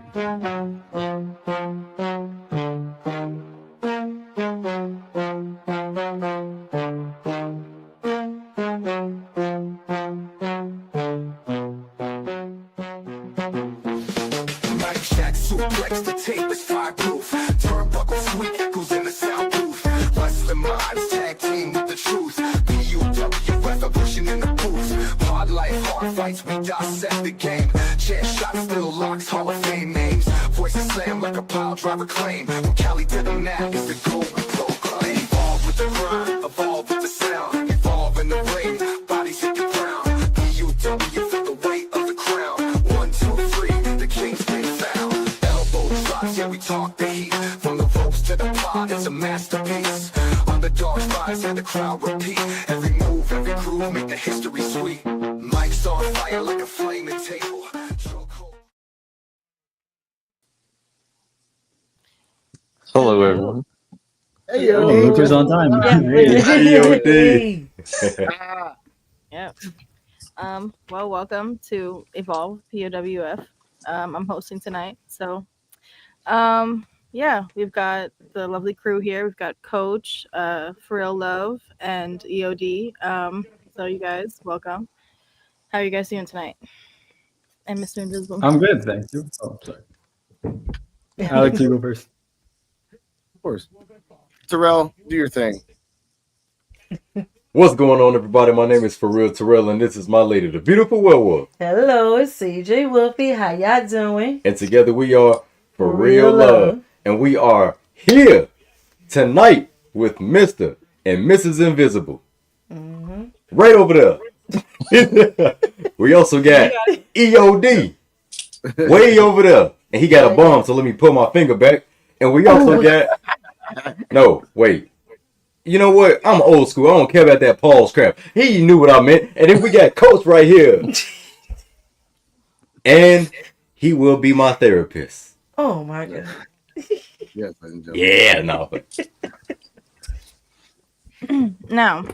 Suplex, the tape is fireproof. Turnbuckle sweet, goes in the soundproof. Wrestling minds, tag team with the truth. PUWF, I'm pushing in the booth. Hard life, hard fights, we dissect the game. Chair shots, still locks, Hall of Fame names. Voices slam like a pile driver claim. From Cali to the Nat, it's the gold we proclaim. Evolve with the grind, evolve with the sound. Evolve in the ring, bodies hit the ground. PUWF at the weight of the crown. 1, 2, 3, the king's been found. Yeah, we talk the heat. From the ropes to the pod, it's a masterpiece. Underdogs rise and the crowd repeat. Every move, every groove, make the history sweet. Mike's on fire like a flaming table. Hello, everyone. Hey, Oh, Luke is on time. Hey. Yeah. Well, welcome to Evolve POWF. I'm hosting tonight, so yeah, we've got the lovely crew here. We've got Coach, Real Love, and EOD. So you guys, welcome. How are you guys doing tonight? And Mr. Invisible. I'm good, thank you. Oh, sorry. Alex, you go first. Of course. Terrell, do your thing. What's going on, everybody? My name is Terrell, and this is my lady, the beautiful werewolf. Hello, it's CJ Wolfie. How y'all doing? And together we are For Real Love. And we are here tonight with Mr. and Mrs. Invisible. Mm-hmm. Right over there. We also got EOD way over there. And he got a bomb, so let me pull my finger back. And we also got... No, wait. You know what? I'm old school. I don't care about that pause crap. He knew what I meant. And then we got Coach right here. And he will be my therapist. Oh my god. Yes, ladies and gentlemen. Yeah, no. Now,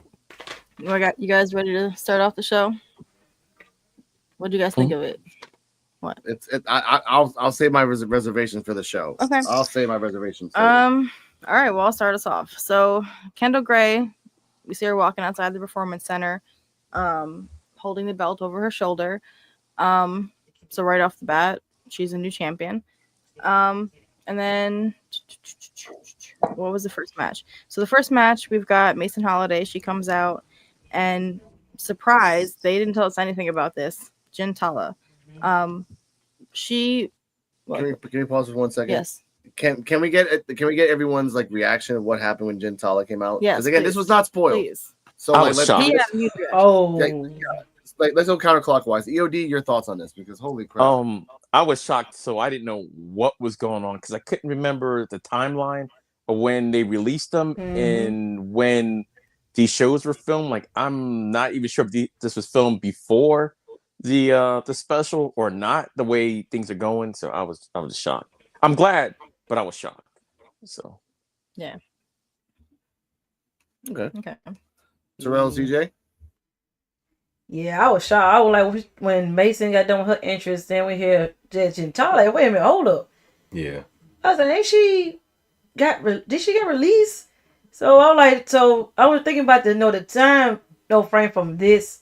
you guys ready to start off the show? What do you guys think of it? What? I'll save my reservation for the show. Okay. I'll save my reservations. All right, well, I'll start us off. So Kendall Gray, we see her walking outside the Performance Center, holding the belt over her shoulder. So right off the bat, she's a new champion. And then what was the first match? So the first match, we've got Mason Holiday. She comes out, and surprise, they didn't tell us anything about this. Tala. She. Can we pause for 1 second? Yes. Can we get everyone's like reaction of what happened when Tala came out? Yes. Because again, this was not spoiled. Please. So I like, was shocked. let's go counterclockwise. EOD, your thoughts on this? Because holy crap. I was shocked, so I didn't know what was going on because I couldn't remember the timeline of when they released them and when these shows were filmed. Like, I'm not even sure if this was filmed before the special or not. The way things are going, so I was shocked. I'm glad, but I was shocked. So yeah. Okay. Terrell, CJ. Yeah, I was shocked. I was like, when Mason got done with her interest, then we hear Tala. Like, wait a minute, hold up. Yeah. I was like, did she get released? So I was like, I was thinking about the time frame from this,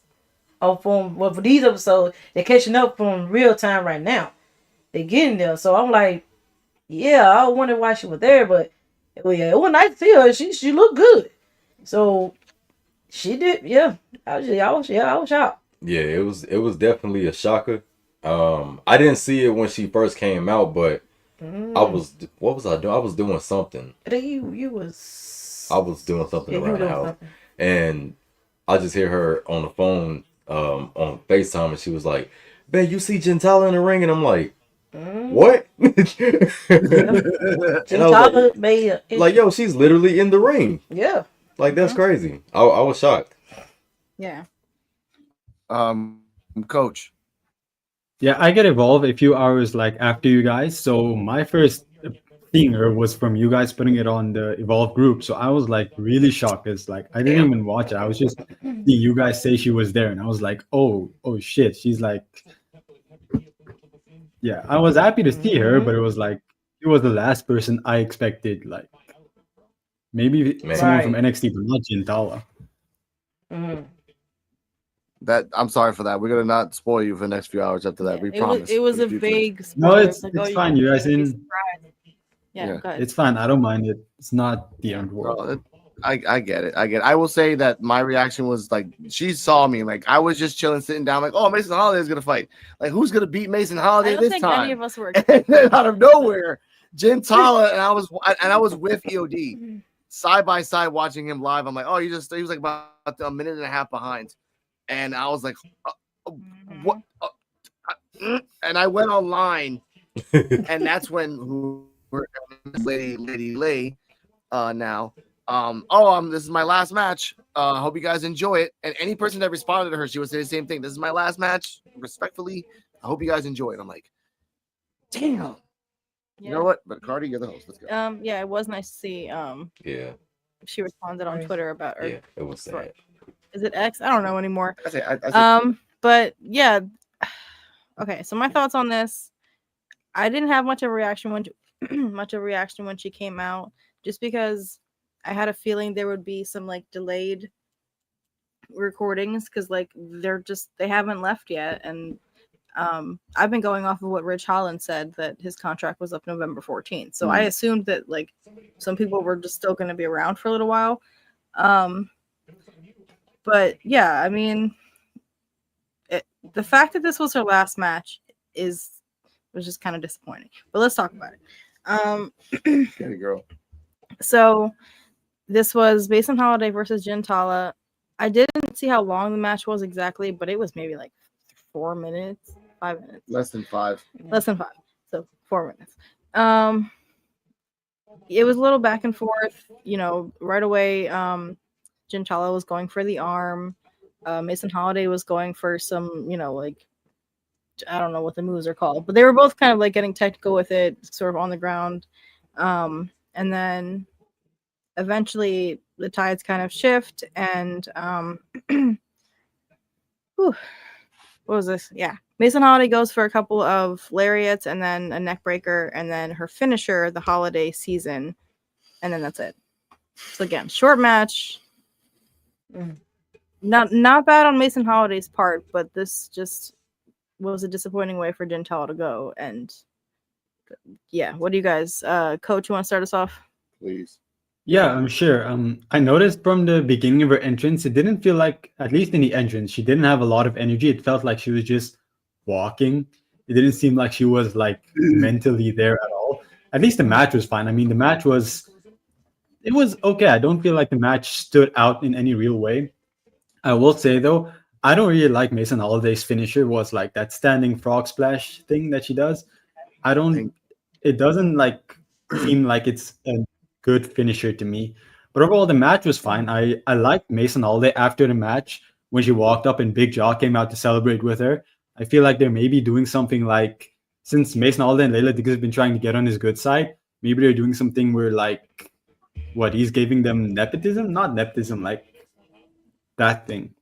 or for these episodes, they're catching up from real time right now. They're getting there. So I'm like, yeah, I wonder why she was there, but it was nice to see her. She looked good. So she did, yeah. I was shocked. Yeah, it was definitely a shocker. I didn't see it when she first came out, but what was I doing? I was doing something. I think you was. I was doing something around the house, and I just hear her on the phone, on FaceTime, and she was like, "Babe, you see Tala in the ring?" And I'm like, "What?" Tala made like, yo, she's literally in the ring. Yeah. Like, that's crazy. I was shocked. Yeah. Coach. Yeah, I get Evolve a few hours like after you guys. So my first seeing her was from you guys putting it on the Evolve group. So I was like really shocked. It's like I didn't even watch it. I was just seeing you guys say she was there, and I was like, oh shit. She's like Yeah, I was happy to see her, but it was like she was the last person I expected. Like maybe Man. someone from Right. NXT, but not Tala. Mhm. That I'm sorry for that. We're gonna not spoil you for the next few hours after that. Yeah, We it was promise. it was for a the future. vague No, spoiler. it's Like, it's you fine. You guys can be didn't. surprised. Yeah, go ahead. It's fine. I don't mind it. It's not the Yeah. end world. Bro, I get it. I get it. I will say that my reaction was like she saw me. Like I was just chilling, sitting down, like, oh, Mason Holiday's gonna fight. Like, who's gonna beat Mason I Holiday don't this think time? any of us were And expecting then it. out of nowhere, Tala and I was with EOD side by side watching him live. I'm like, oh, he was like about a minute and a half behind, and I was like, what? And I went online, and that's when Lady Lay now. This is my last match. Hope you guys enjoy it. And any person that responded to her, she would say the same thing. This is my last match. Respectfully, I hope you guys enjoy it. I'm like, damn. Yeah. You know what? But Cardi, you're the host. Let's go. Yeah, it was nice to see. Yeah, She responded on Twitter about, or yeah, it was sad. is it X? I don't know anymore. I say, But yeah. Okay, so my thoughts on this. I didn't have much of a reaction when she came out, just because I had a feeling there would be some like delayed recordings, because like they haven't left yet, and I've been going off of what Rich Holland said, that his contract was up November 14th. So I assumed that like some people were just still going to be around for a little while. But yeah, I mean, the fact that this was her last match was just kind of disappointing. But let's talk about it. get it, girl. So this was Mason Holiday versus Tala. I didn't see how long the match was exactly, but it was maybe like 4 minutes, 5 minutes. Less than 5. Less than 5. So 4 minutes. It was a little back and forth. Right away, Tala was going for the arm. Mason Holiday was going for some, like, I don't know what the moves are called, but they were both kind of like getting technical with it, sort of on the ground. And then eventually the tides kind of shift, and what was this? Yeah. Mason Holiday goes for a couple of lariats and then a neck breaker, and then her finisher, the Holiday Season, and then that's it. So again, short match. Not bad on Mason Holiday's part, but this just was a disappointing way for Tala to go. And yeah, what do you guys, Coach, you want to start us off? Please. Yeah, I'm sure. I noticed from the beginning of her entrance, it didn't feel like, at least in the entrance, she didn't have a lot of energy. It felt like she was just walking. It didn't seem like she was like mentally there at all. At least the match was fine. I mean, it was okay. I don't feel like the match stood out in any real way. I will say though, I don't really like Mason Holiday's finisher, was like that standing frog splash thing that she does. It doesn't like seem like it's a good finisher to me. But overall, the match was fine. I liked Mason Holiday after the match when she walked up and Big Jaw came out to celebrate with her. I feel like they're maybe doing something like, since Mason Holiday and Layla Diggs have been trying to get on his good side, maybe they're doing something where like, what, he's giving them nepotism? Not nepotism, like that thing.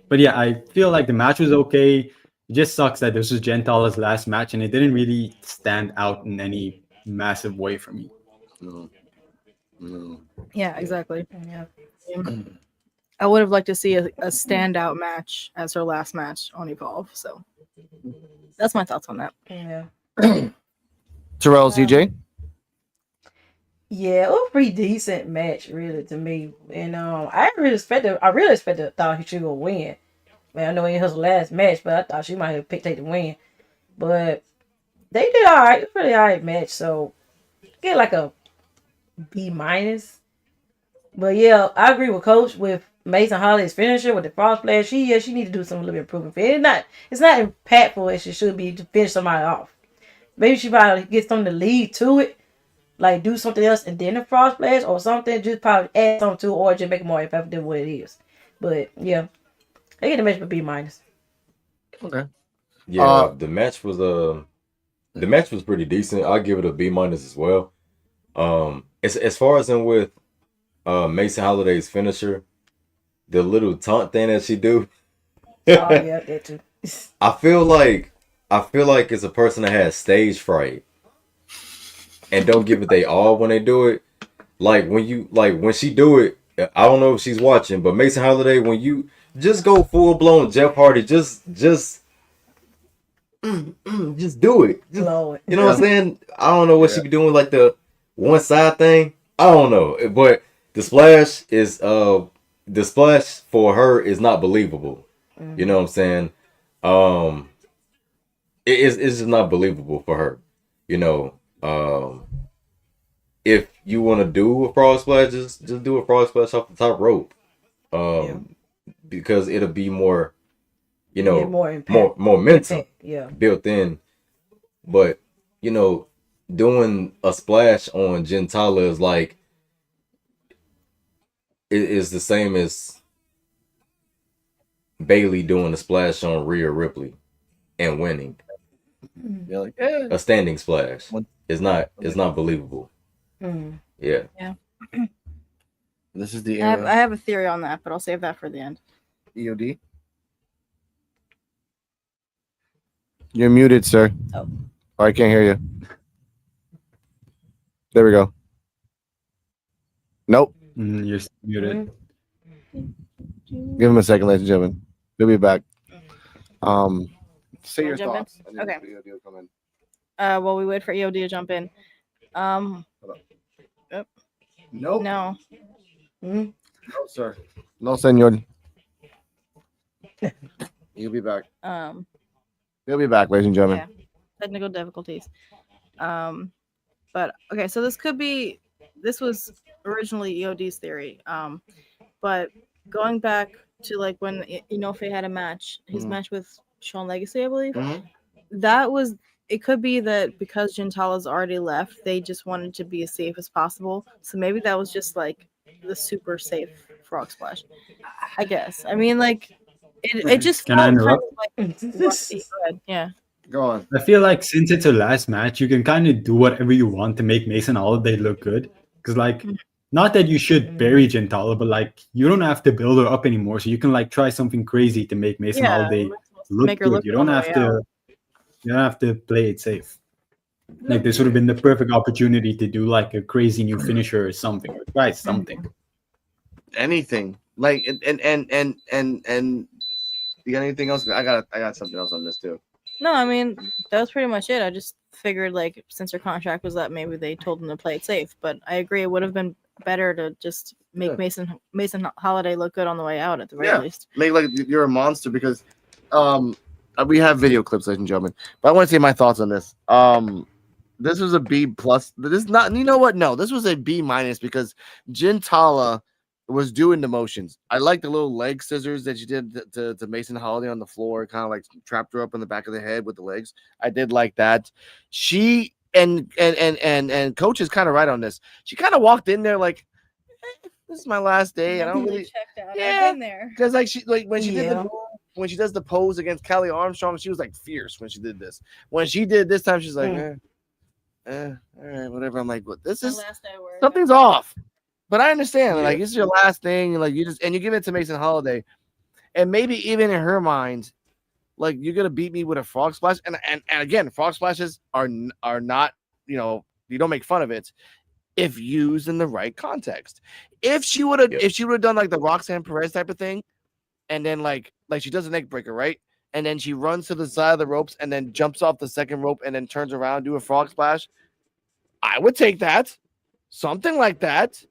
But yeah, I feel like the match was okay. It just sucks that this was Tala's last match, and it didn't really stand out in any massive way for me. No. Yeah, exactly. Yeah. I would have liked to see a standout match as her last match on Evolve. So that's my thoughts on that. Yeah. Terrell, CJ? Yeah, it was a pretty decent match, really, to me. And I really thought she would win. Man, I know it was her last match, but I thought she might have picked the win. But they did all right. It was a pretty all right match. So get like a B minus. But yeah, I agree with Coach with Mason Holiday's finisher with the frog splash. She need to do some little bit of improvement. It's not impactful as she should be to finish somebody off. Maybe she probably get something to lead to it. Like do something else and then the frog splash or something. Just probably add something to it or just make it more effective than what it is. But yeah, I get the match for B minus. Okay. Yeah, the match was pretty decent. I'll give it a B minus as well. As far as in with Mason Holiday's finisher, the little taunt thing that she do. Oh yeah, that too. I feel like I feel like it's a person that has stage fright and don't give it they all when they do it. Like when she do it, I don't know if she's watching, but Mason Holiday, when you just go full blown Jeff Hardy, just do it. Just, Blow it. you know what I'm saying? I don't know what she be doing, like the one side thing. I don't know, but the splash for her is not believable. You know what I'm saying? It's just not believable for her. You know, if you want to do a frog splash, just do a frog splash off the top rope. Because it'll be more, you know, more impact. more momentum Yeah. built in. But, you know, doing a splash on Gentala is like, it is the same as Bailey doing a splash on Rhea Ripley and winning. You're like, yeah. A standing splash. It's not believable. Yeah. This is the I era. have a theory on that, but I'll save that for the end. EOD. You're muted, sir. Oh. I can't hear you. There we go. Nope. You're muted. Give him a second, ladies and gentlemen. He'll be back. Say your Jump in? thoughts. and then Okay. EOD will come in. While we wait for EOD to jump in. Nope. No. No, sir. No, senor. He'll be back. He'll be back, ladies and gentlemen. Yeah. Technical difficulties. But okay, so this was originally EOD's theory. But going back to like when Inoue had a match, his match with Sean Legacy, I believe, it could be that because Gentala's already left, they just wanted to be as safe as possible. So maybe that was just like the super safe frog splash, I guess. I mean, like it just Can I felt interrupt? kind of like rusty. Go ahead. Yeah. Go on. I feel like since it's a last match, you can kind of do whatever you want to make Mason Holiday look good. Because like, not that you should bury Gentala, but like you don't have to build her up anymore. So you can like try something crazy to make Mason Holiday look Make her good. look You good don't on the have way to. out. You don't have to play it safe. Like this would have been the perfect opportunity to do like a crazy new finisher or something, or try something. Anything. Like and you got anything else? I got something else on this too. No, I mean that was pretty much it. I just figured like since her contract was up, maybe they told them to play it safe. But I agree, it would have been better to just make Mason Holiday look good on the way out at the very least. Make like you're a monster because we have video clips, ladies and gentlemen. But I want to say my thoughts on this. This was a B plus. This is not. You know what? No, this was a B minus because Gentala was doing the motions. I like the little leg scissors that you did to Mason Holiday on the floor, kind of like trapped her up in the back of the head with the legs. I did like that. She and coach is kind of right on this. She kind of walked in there like, this is my last day. I don't really checked out. Yeah. I've been there. because like she like when she did Yeah. when she does the pose against Kelly Armstrong, she was like fierce when she did this. When she did this time, she's like, all right, whatever. I'm like, what? This is Last I word. something's off. But I understand, like, it's your last thing, like you give it to Mason Holiday, and maybe even in her mind, like you're gonna beat me with a frog splash, and again, frog splashes are not, you don't make fun of it if used in the right context. If she would have done like the Roxanne Perez type of thing, and then like she does a neck breaker, right? And then she runs to the side of the ropes and then jumps off the second rope and then turns around, do a frog splash. I would take that, something like that.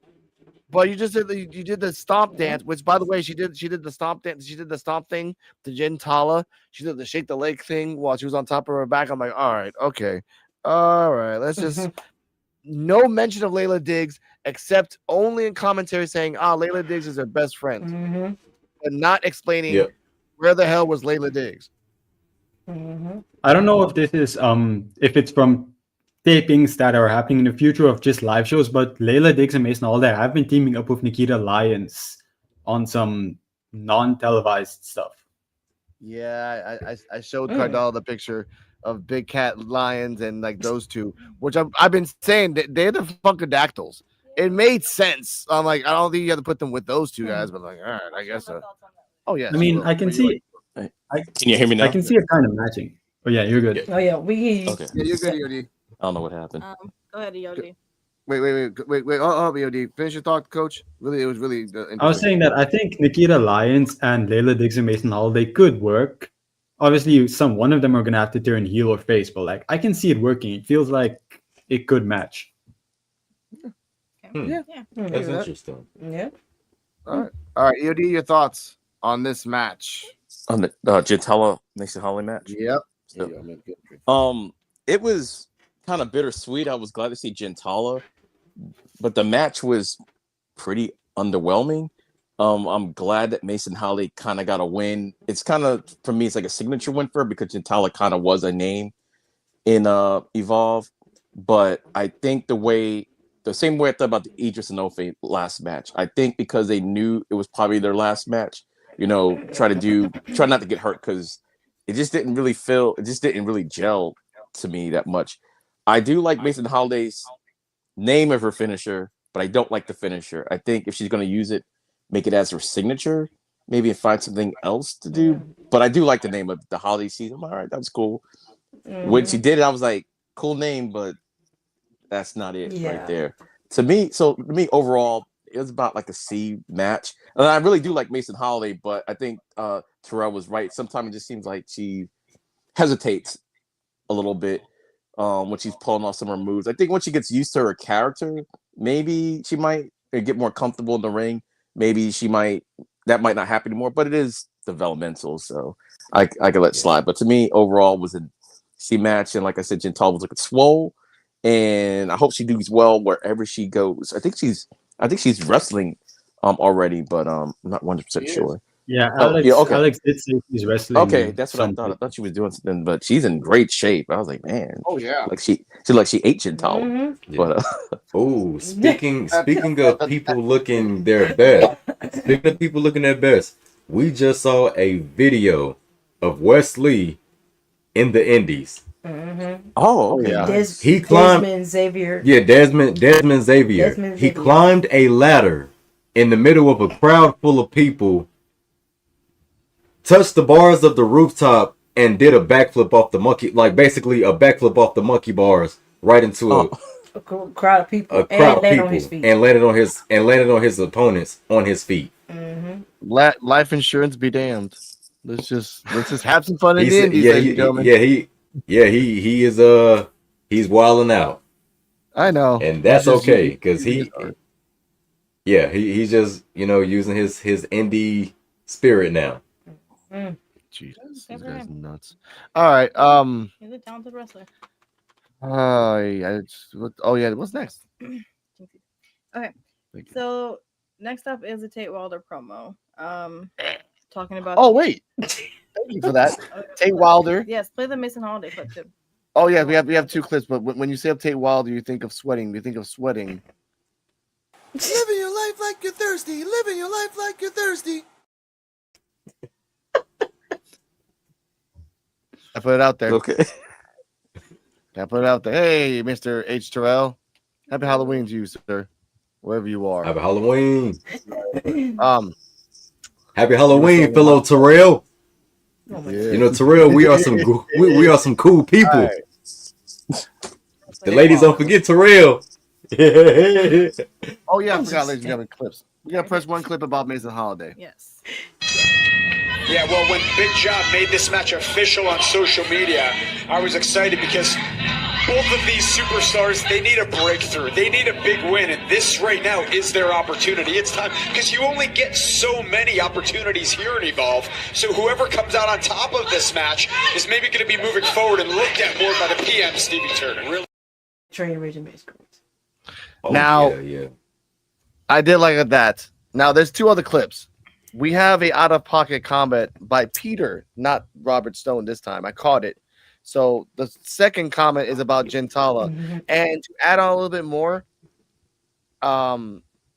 But you did the stomp dance, which by the way, she did the stomp dance. She did the stomp thing to Gentala. She did the shake the leg thing while she was on top of her back. I'm like, all right, okay, all right. Let's just no mention of Layla Diggs except only in commentary saying, Layla Diggs is her best friend, but not explaining where the hell was Layla Diggs. I don't know if this is if it's from tapings that are happening in the future of just live shows, but Layla Diggs and Mason Holiday have been teaming up with Nikita Lyons on some non-televised stuff. Yeah, I showed Cardell the picture of Big Cat Lions and like those two, which I've been saying that they're the Funkadactyls. It made sense. I'm like, I don't think you have to put them with those two guys, but like, all right, I guess so. Oh yeah. I mean, I can see. Can you hear me now? I can see it kind of matching. Oh yeah, you're good. Yeah. Oh yeah, we hear you. Okay. Yeah, you're good, EOD. I don't know what happened. Go ahead, EOD. Wait. Oh, EOD. Finish your thought, Coach. Really, it was really. I was saying that I think Nikita Lyons and Layla Diggs and Mason Holiday could work. Obviously, one of them are gonna have to turn heel or face, but like I can see it working. It feels like it could match. Yeah. That's that. interesting. Yeah. All right, EOD. Your thoughts on this match? On the Gentella Mason Holly match. Yep. So, it was kind of bittersweet. I was glad to see Gentala, but the match was pretty underwhelming. I'm glad that Mason Holly kind of got a win. It's kind of, for me, it's like a signature win for her because Gentala kind of was a name in Evolve. But I think the same way I thought about the Idris and Ofe last match, I think because they knew it was probably their last match, try not to get hurt because it just didn't really gel to me that much. I do like Mason Holiday's name of her finisher, but I don't like the finisher. I think if she's going to use it, make it as her signature, maybe find something else to do. But I do like the name of the Holiday Season. All right, that's cool. When she did it, I was like, cool name, but that's not it right there. To me, overall, it was about like a C match. And I really do like Mason Holiday, but I think Terrell was right. Sometimes it just seems like she hesitates a little bit when she's pulling off some of her moves. I think once she gets used to her character, maybe she might get more comfortable in the ring. Maybe that might not happen anymore, but it is developmental, so I could let slide. But to me, overall, was a C match, and like I said, Gentala was looking swole, and I hope she does well wherever she goes. I think she's wrestling already, but I'm not 100% sure. Yeah, Oh, Alex did say she's wrestling. Okay, that's what I thought. I thought she was doing something, but she's in great shape. I was like, man. Oh yeah. Like she ate Gentala. But speaking of people looking their best, we just saw a video of Wesley in the Indies. Oh, okay. Yeah. He climbed. Desmond Xavier. Yeah, Desmond Xavier. He climbed a ladder in the middle of a crowd full of people, touched the bars of the rooftop, and did a backflip off the monkey, like basically a backflip off the monkey bars right into a crowd of people, and landed on his opponents on his feet. Life insurance be damned. Let's just have some fun in the Indies, ladies and gentlemen. He's wilding out. I know, and that's okay because he's just using his indie spirit now. Jesus, this guy's nuts. All right, He's a talented wrestler. What's next? Okay, so next up is a Tate Wilder promo. Talking about. Oh wait, thank you for that, Tate Wilder. Yes, play the Mason Holiday clip too. Oh yeah, we have two clips, but when you say of Tate Wilder, you think of sweating. You think of sweating. Living your life like you're thirsty. Living your life like you're thirsty. I put it out there. Okay. I put it out there. Hey, Mr. H. Terrell. Happy Halloween to you, sir. Wherever you are. Happy Halloween. Happy Halloween, fellow Terrell. Yeah. Terrell, we are some cool people. Right. The ladies don't forget Terrell. Oh yeah, I forgot, ladies and gentlemen, clips. We gotta press one clip about Mason Holiday. Yes. Yeah, well, when Big Job made this match official on social media, I was excited because both of these superstars, they need a breakthrough. They need a big win, and this right now is their opportunity. It's time, because you only get so many opportunities here in Evolve, so whoever comes out on top of this match is maybe going to be moving forward and looked at more by the PM, Stevie Turner. Really? Train region based. Now, I did like that. Now, there's two other clips. We have a out-of-pocket comment by Peter, not Robert Stone this time. I caught it. So the second comment is about Gentala. And to add on a little bit more,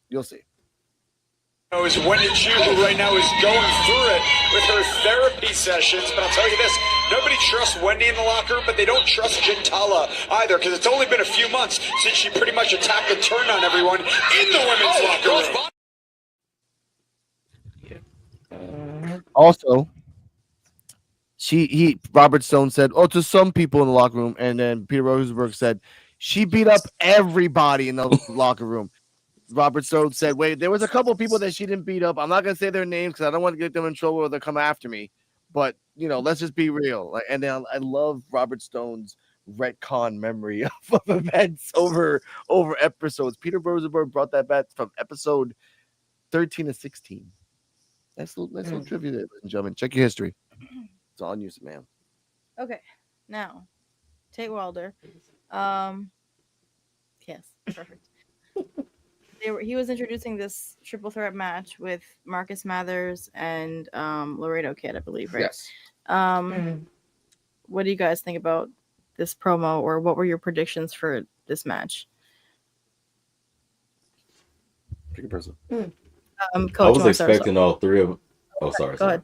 you'll see. Is Wendy Chu, who right now is going through it with her therapy sessions. But I'll tell you this, nobody trusts Wendy in the locker room, but they don't trust Gentala either, because it's only been a few months since she pretty much attacked and turned on everyone in the women's locker room. Also, Robert Stone said, "Oh, to some people in the locker room," and then Peter Rosenberg said, "She beat up everybody in the locker room." Robert Stone said, "Wait, there was a couple of people that she didn't beat up. I'm not gonna say their names because I don't want to get them in trouble or they'll come after me. But let's just be real." Like, and then I love Robert Stone's retcon memory of events over episodes. Peter Rosenberg brought that back from episode 13 to 16. That's little trivia there, ladies and gentlemen. Check your history. It's on you, man. Okay, now Tate Wilder. Yes, perfect. He was introducing this triple threat match with Marcus Mathers and Laredo Kid, I believe, right? Yes. What do you guys think about this promo, or what were your predictions for this match? Pick a person. Coach, I was you wanna start us expecting all three of. Oh, sorry. Go ahead.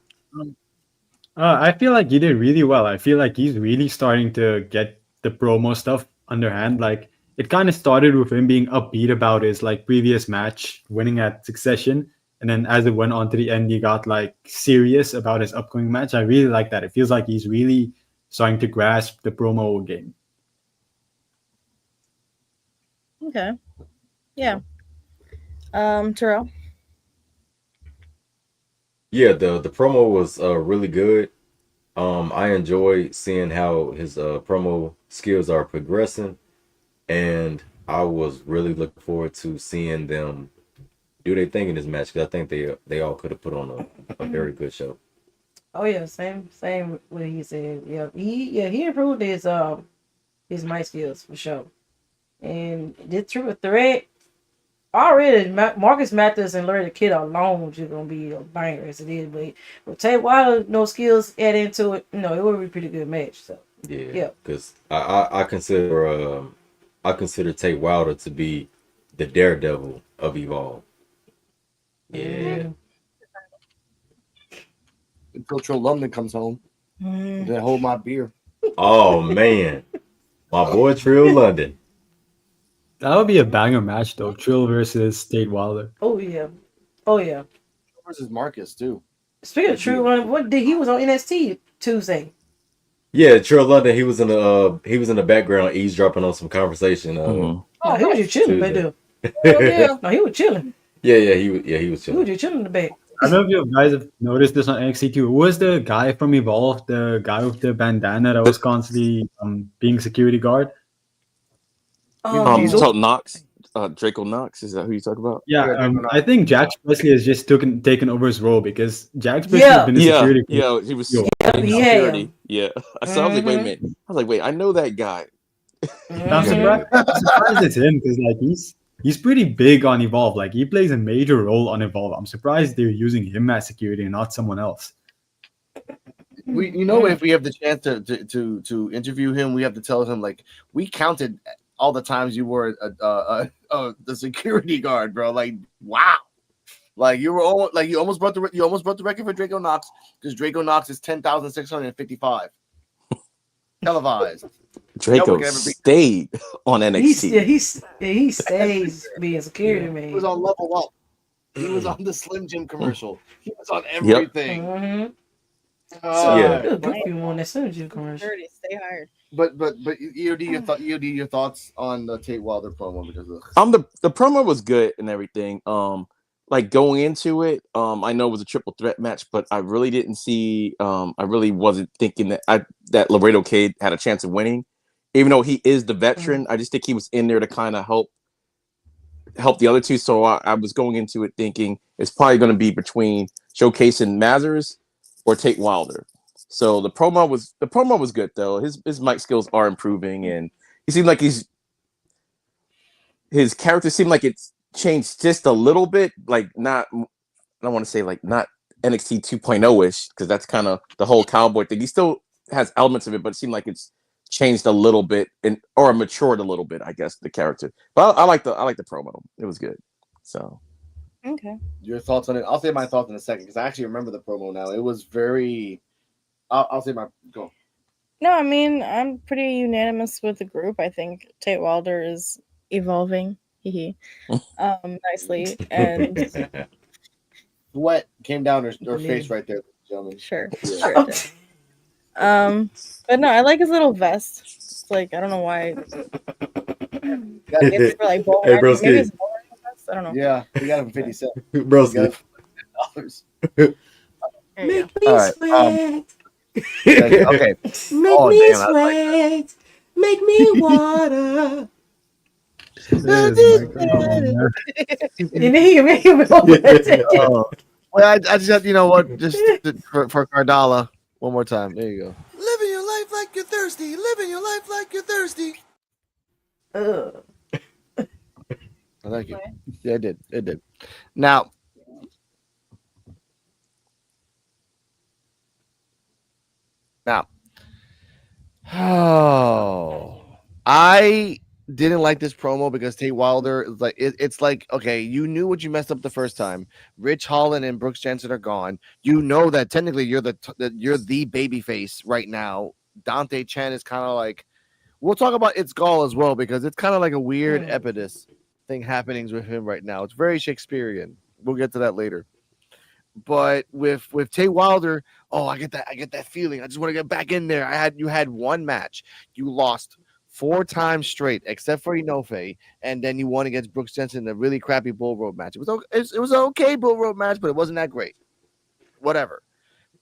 I feel like he did really well. I feel like he's really starting to get the promo stuff underhand. Like, it kind of started with him being upbeat about his previous match, winning at Succession, and then as it went on to the end, he got serious about his upcoming match. I really like that. It feels like he's really starting to grasp the promo game. Okay. Yeah. Terrell. Yeah, the promo was really good. I enjoy seeing how his promo skills are progressing, and I was really looking forward to seeing them do their thing in this match because I think they all could have put on a very good show. Oh yeah, same what he said. Yeah, he improved his mic skills for sure. And this triple threat already, Marcus Mathers and Larry the Kid alone just gonna be a banger as it is. But with Tate Wilder, no skills add into it, it would be a pretty good match. So Yeah, because I consider Tate Wilder to be the Daredevil of Evolve. Yeah. Until Trill London comes home, then hold my beer. Oh man, my boy Trill London. That would be a banger match though. Trill versus Tate Wilder. Oh yeah. Versus Marcus too. Speaking of Trill London, he was on NXT Tuesday. Yeah, Trill London. He was in the background eavesdropping on some conversation. Oh, he was just chilling back there. No, he was chilling. Yeah, he was He was chilling. just chilling in the back. I don't know if you guys have noticed this on NXT too. Who was the guy from Evolve, the guy with the bandana that was constantly being security guard? So Knox, Draco Knox, is that who you talk about? Yeah, I think Jax Presley has just taken over his role because Jax Presley has been a security guard. He was Yeah. security. Yeah. So I was like, wait a minute. I was like, I know that guy. I'm surprised it's him because he's pretty big on Evolve. Like, he plays a major role on Evolve. I'm surprised they're using him as security and not someone else. If we have the chance to interview him, we have to tell him we counted all the times you were the security guard, bro. Like, wow. You almost broke the record for Draco Knox because Draco Knox is 10,655 televised. Draco stayed on NXT. He stays being security man. He was on Level Up. He was on the Slim Jim commercial. He was on everything. Good for you on that Slim Jim commercial. Stay hired. But EOD, your thoughts on the Tate Wilder promo because the promo was good and everything. Going into it, I know it was a triple threat match, but I really didn't see. I really wasn't thinking that Laredo Kid had a chance of winning, even though he is the veteran. I just think he was in there to kind of help the other two. So I was going into it thinking it's probably going to be between showcasing Mathers or Tate Wilder. So the promo was good though. His mic skills are improving, and he seemed like his character seemed like it's changed just a little bit. I don't want to say not NXT 2.0-ish because that's kind of the whole cowboy thing. He still has elements of it, but it seemed like it's changed a little bit or matured a little bit, I guess, the character. But I like the promo. It was good. So okay. Your thoughts on it? I'll say my thoughts in a second because I actually remember the promo now. It was very. I'll say my go. No, I mean I'm pretty unanimous with the group. I think Tate Wilder is evolving, nicely, and sweat came down her face right there, gentlemen. Sure. But no, I like his little vest. It's like I don't know why. It's for like bowling. Hey, Maybe broski. it's bowling vest. I don't know. Yeah, we got him for 50 cents. We got Broski. him for $50. There you go. Make me All right, sweat. Okay. Make Oh, me damn, I like sweat. Make me water. You need to make him Oh, well, I just have, you know what? Just for Cardala, one more time. There you go. Living your life like you're thirsty. Living your life like you're thirsty. Thank you. Yeah, it did. It did. Now, oh, I didn't like this promo because Tate Wilder is like it's like, okay, you knew what you messed up the first time. Rich Holland and Brooks Jensen are gone. You know that technically you're the baby face right now. Dante Chen is kind of like, we'll talk about It's Gall as well because it's kind of like a weird epidus thing happening with him right now. It's very Shakespearean. We'll get to that later. But with Tate Wilder, I get that feeling. I just want to get back in there. You had one match. You lost 4 times straight, except for Inoue, and then you won against Brooks Jensen in a really crappy bull rope match. It was an okay bull rope match, but it wasn't that great. Whatever.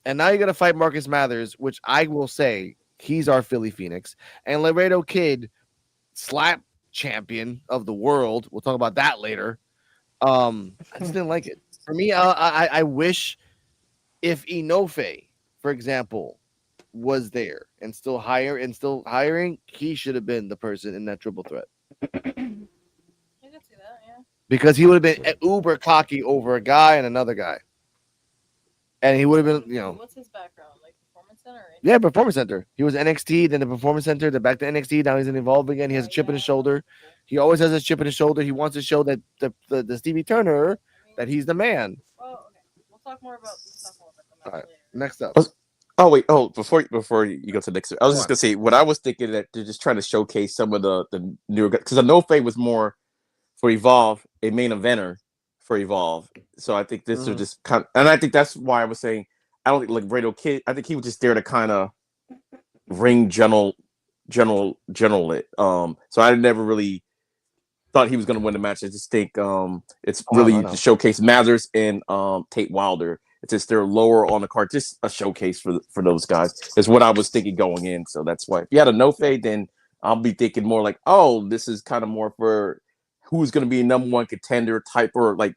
And now you're gonna fight Marcus Mathers, which I will say he's our Philly Phoenix, and Laredo Kid, slap champion of the world. We'll talk about that later. I just didn't like it. For me, I wish if Inoue, for example, was there and still hiring, he should have been the person in that triple threat. I can see that, yeah. Because he would have been uber cocky over a guy and another guy. And he would have been, What's his background? Like Performance Center? Right? Yeah, Performance Center. He was NXT, then the Performance Center, then back to NXT. Now he's in Evolve again. He has a chip in his shoulder. He always has a chip in his shoulder. He wants to show that the Stevie Turner that he's the man. Well, okay. We'll talk more about the match All right, later. next up. Oh wait! Oh, before you go to the next, I was just gonna say what I was thinking that they're just trying to showcase some of the newer guys because Inoue was more for Evolve, a main eventer for Evolve. So I think this is just kind of, and I think that's why I was saying I don't think like Laredo Kid. I think he was just there to kind of ring general it. So I never really thought he was gonna win the match. I just think it's really to showcase Mathers and Tate Wilder. It's just they're lower on the card, just a showcase for those guys. Is what I was thinking going in. So that's why if you had a Inoue, then I'll be thinking more like, oh, this is kind of more for who's going to be a number one contender type, or like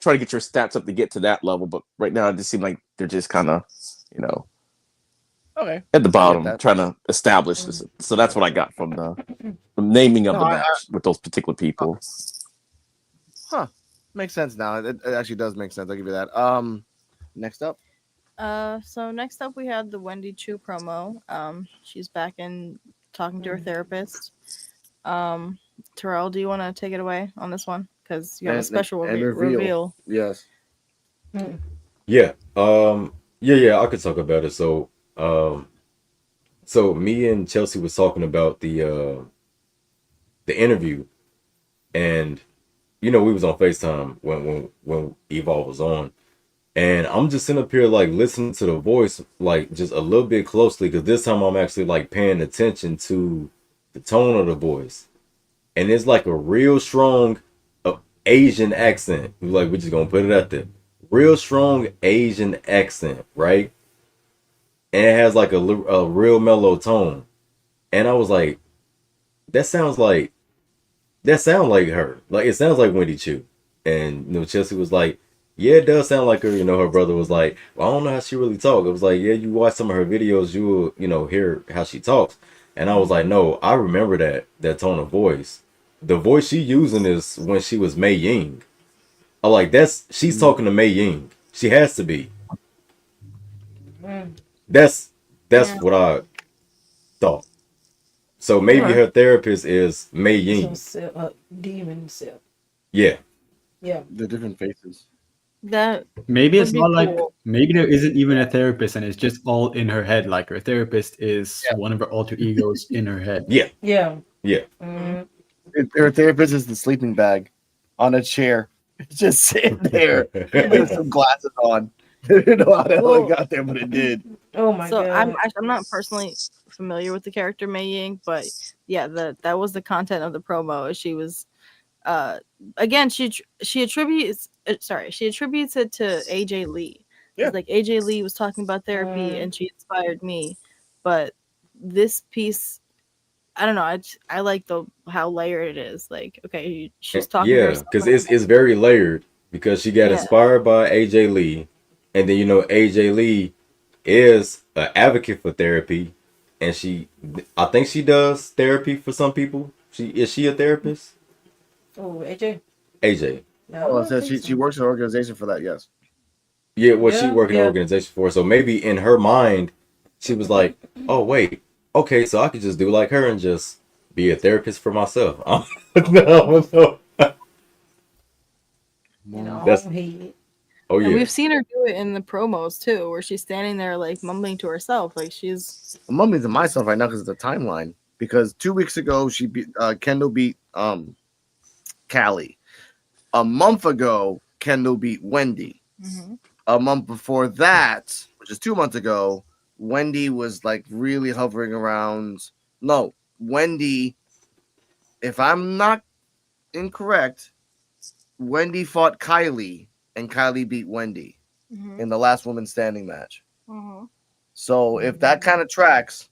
try to get your stats up to get to that level. But right now, it just seems like they're just kind of, at the bottom trying to establish this. So that's what I got from the naming of the match with those particular people. Huh. Makes sense now. It actually does make sense. I'll give you that. Next up. So next up we had the Wendy Chu promo. She's back in talking to her therapist. Terrell, do you want to take it away on this one? Because you have a special reveal. Yes. Yeah. I could talk about it. So me and Chelsea was talking about the interview, and we was on FaceTime when Evolve was on, and I'm just sitting up here like listening to the voice like just a little bit closely because this time I'm actually like paying attention to the tone of the voice, and it's like a real strong Asian accent. Like we're just gonna put it out there, real strong Asian accent, right? And it has like a real mellow tone, and I was like, that sounds like her. Like it sounds like Wendy Chu. And Chelsea was like, yeah, it does sound like her. Her brother was like, well, I don't know how she really talks. I was like, yeah, you watch some of her videos, you will hear how she talks. And I was like, no, I remember that tone of voice. The voice she using is when she was Mei Ying. I'm like, she's talking to Mei Ying. She has to be. That's what I thought. So maybe her therapist is Mei Ying. Demon self. Yeah. Yeah. The different faces. That maybe it's not like maybe there isn't even a therapist and it's just all in her head. Like her therapist is one of her alter egos in her head. Yeah. Yeah. Yeah. Her therapist is the sleeping bag on a chair. It's just sitting there with some glasses on. They didn't know how the hell Well- it got there, but it did. Oh my So god. I'm not personally familiar with the character Mei Ying, but yeah, that was the content of the promo. She was again she attributes it to AJ Lee. Yeah. It's like AJ Lee was talking about therapy and she inspired me, but this piece, I don't know, I like how layered it is. Like, okay, she's talking to Yeah, herself. because it's very layered because she got Yeah. inspired by AJ Lee, and then AJ Lee is an advocate for therapy, and I think she does therapy for some people. Is she a therapist? Oh, AJ. AJ. No, Well, I it says don't think she so. works in an organization for that. Yes. Yeah, well, she Yeah, working in yeah. an organization for, so maybe in her mind, she was like, "Oh wait, okay, so I could just do like her and just be a therapist for myself." No. You know, That's- he. Oh And yeah, we've seen her do it in the promos too, where she's standing there like mumbling to herself, like she's I'm mumbling to myself right now because of the timeline. Because 2 weeks ago she beat Kendall beat Callie. A month ago, Kendall beat Wendy. A month before that, which is 2 months ago, Wendy was like really hovering around. No, Wendy, if I'm not incorrect, Wendy fought Kylie and Kylie beat Wendy in the last woman standing match. So if that kind of tracks,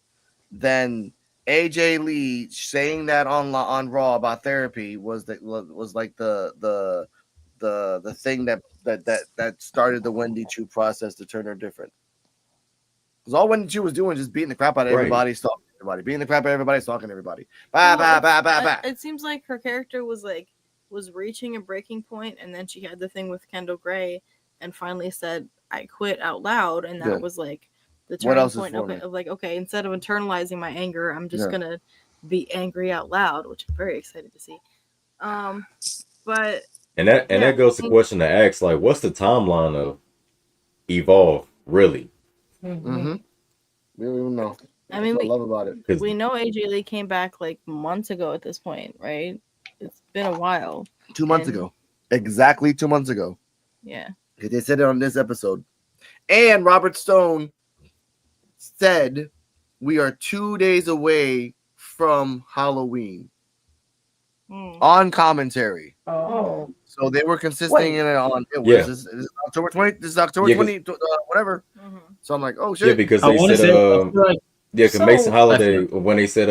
then AJ Lee saying that on Raw about therapy was like the thing that started the Wendy Chu process to turn her different. Because all Wendy Chu was doing was just beating the crap out of Right. everybody, stalking everybody, beating the crap out of everybody, stalking everybody. It seems like her character was reaching a breaking point, and then she had the thing with Kendall Gray, and finally said, "I quit" out loud, and that Good. was like the What turning else is point. for Okay, me? of like, okay, instead of internalizing my anger, I'm just Yeah. gonna be angry out loud, which I'm very excited to see. But and that goes to question to ask, like, what's the timeline of Evolve really? Mm-hmm. We don't even know. I mean, That's what I love about it. 'Cause- we know AJ Lee came back like months ago at this point, right? It's been a while. 2 months And- ago. Exactly 2 months ago. Yeah. They said it on this episode. And Robert Stone said we are 2 days away from Halloween on commentary. Oh. So they were consistent Wait. in it on Yeah. this is October 20th. This is October Yeah, 'cause- 20, whatever. So I'm like, oh Yeah, shit. because I they want to said, say, I feel like yeah, because Mason So- Holiday, when they said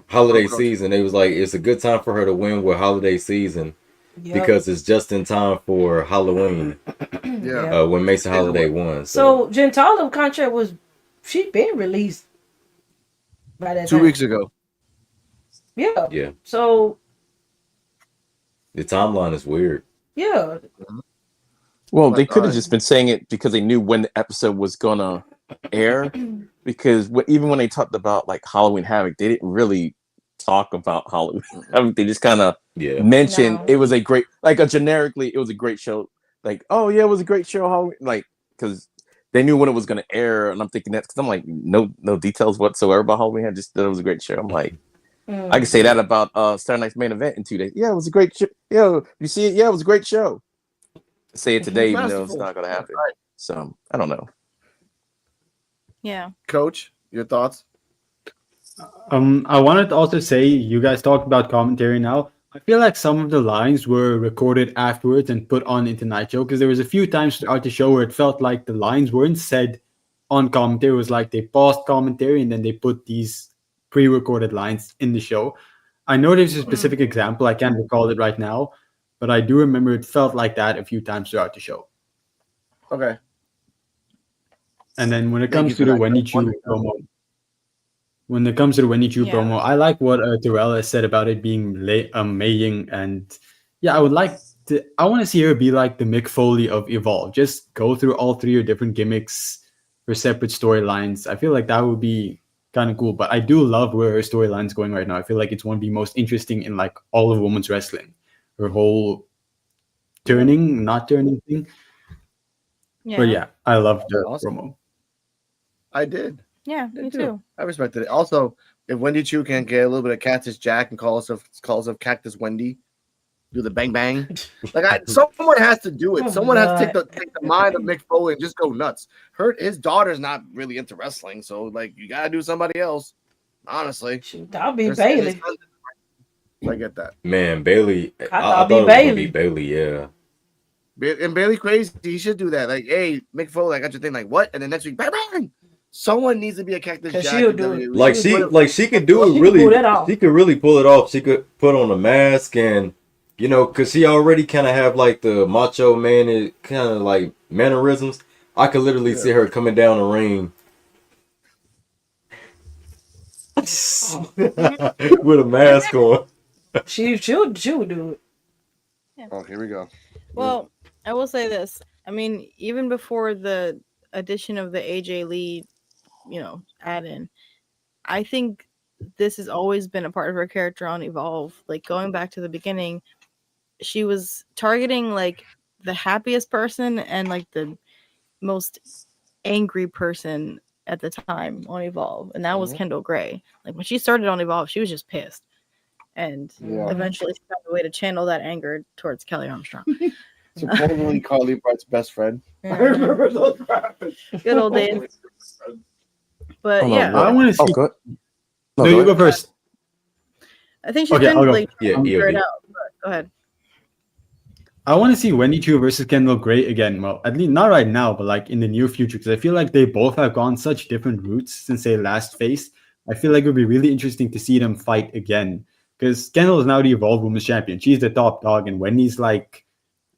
holiday Oh, coach. season, they was like, it's a good time for her to win with holiday season Yep. because it's just in time for Halloween Yeah. when Mason Either Holiday way. won. So Gentala contract was she been released by that 2 time. weeks ago. Yeah. yeah, So the timeline is weird. yeah. Well, they Like, could have alright. just been saying it because they knew when the episode was gonna air. Because even when they talked about like Halloween Havoc, they didn't really talk about Halloween Havoc. They just kind of Yeah, mentioned No. it was a great, like generically, it was a great show. Like, oh yeah, it was a great show. Halloween, like, because they knew when it was gonna air, and I'm thinking that because I'm like, no details whatsoever about Halloween Havoc. Just that it was a great show. I'm like, I can say that about Saturday Night's Main Event in 2 days. Yeah, it was a great show. Yeah, you see it? Yeah, it was a great show. Say it today, even though it's Masterful. not gonna happen. Right. So I don't know. Yeah. Coach, your thoughts? I wanted to also say, you guys talked about commentary now. I feel like some of the lines were recorded afterwards and put on into Nitro because there was a few times throughout the show where it felt like the lines weren't said on commentary. It was like they paused commentary and then they put these pre-recorded lines in the show. I know there's a specific example. I can't recall it right now, but I do remember it felt like that a few times throughout the show. Okay. And then when it Thank comes you to for the that. Wendy Chu promo, I like what Terrell has said about it being Mei-Ying, and yeah, I want to see her be like the Mick Foley of Evolve. Just go through all three of different gimmicks for separate storylines. I feel like that would be kind of cool. But I do love where her storyline's going right now. I feel like it's one of the most interesting in like all of women's wrestling. Her whole not turning thing. Yeah. But yeah, I love the Awesome. promo. I did. Yeah, me too. I respected it. Also, if Wendy Chu can get a little bit of Cactus Jack and call herself Cactus Wendy, do the bang bang. Like someone has to do it. Oh, Someone has to God. take the mind of Mick Foley and just go nuts. His daughter's not really into wrestling, so like you gotta do somebody else. Honestly, Shoot, I'll be They're saying his Bailey. son- I get that. Man, Bailey. I I thought thought it'd it be was gonna be Bailey. Bailey. Yeah. And Bailey crazy. He should do that. Like, hey, Mick Foley, I got your thing. Like, what? And then next week, bang bang. Someone needs to be a Cactus 'Cause Jack. she'll in do it. WWE. She could do She it could really. pull that off. She could really pull it off. She could put on a mask and because she already kind of have like the macho man kind of like mannerisms. I could literally see her coming down the ring with a mask on. She'll do it. Oh, here we go. Well, I will say this. I mean, even before the addition of the AJ Lee, add in, I think this has always been a part of her character on Evolve. Like going back to the beginning, she was targeting like the happiest person and like the most angry person at the time on Evolve, and that was Kendall Gray. Like when she started on Evolve, she was just pissed, and eventually she found a way to channel that anger towards Kelly Armstrong. Supposedly Carly Bright's best friend. Yeah. I remember those rapids. Good old days. But Hold on, yeah, what? I want to see. Oh, good. No, go you ahead. go first. I think she's Okay, been I'll go. like Yeah, trying to figure it EOD. out. But go ahead. I want to see Wendy Chu versus Kendall Gray again. Well, at least not right now, but like in the near future, because I feel like they both have gone such different routes since they last faced. I feel like it would be really interesting to see them fight again. Because Kendall is now the Evolved Women's Champion. She's the top dog, and Wendy's like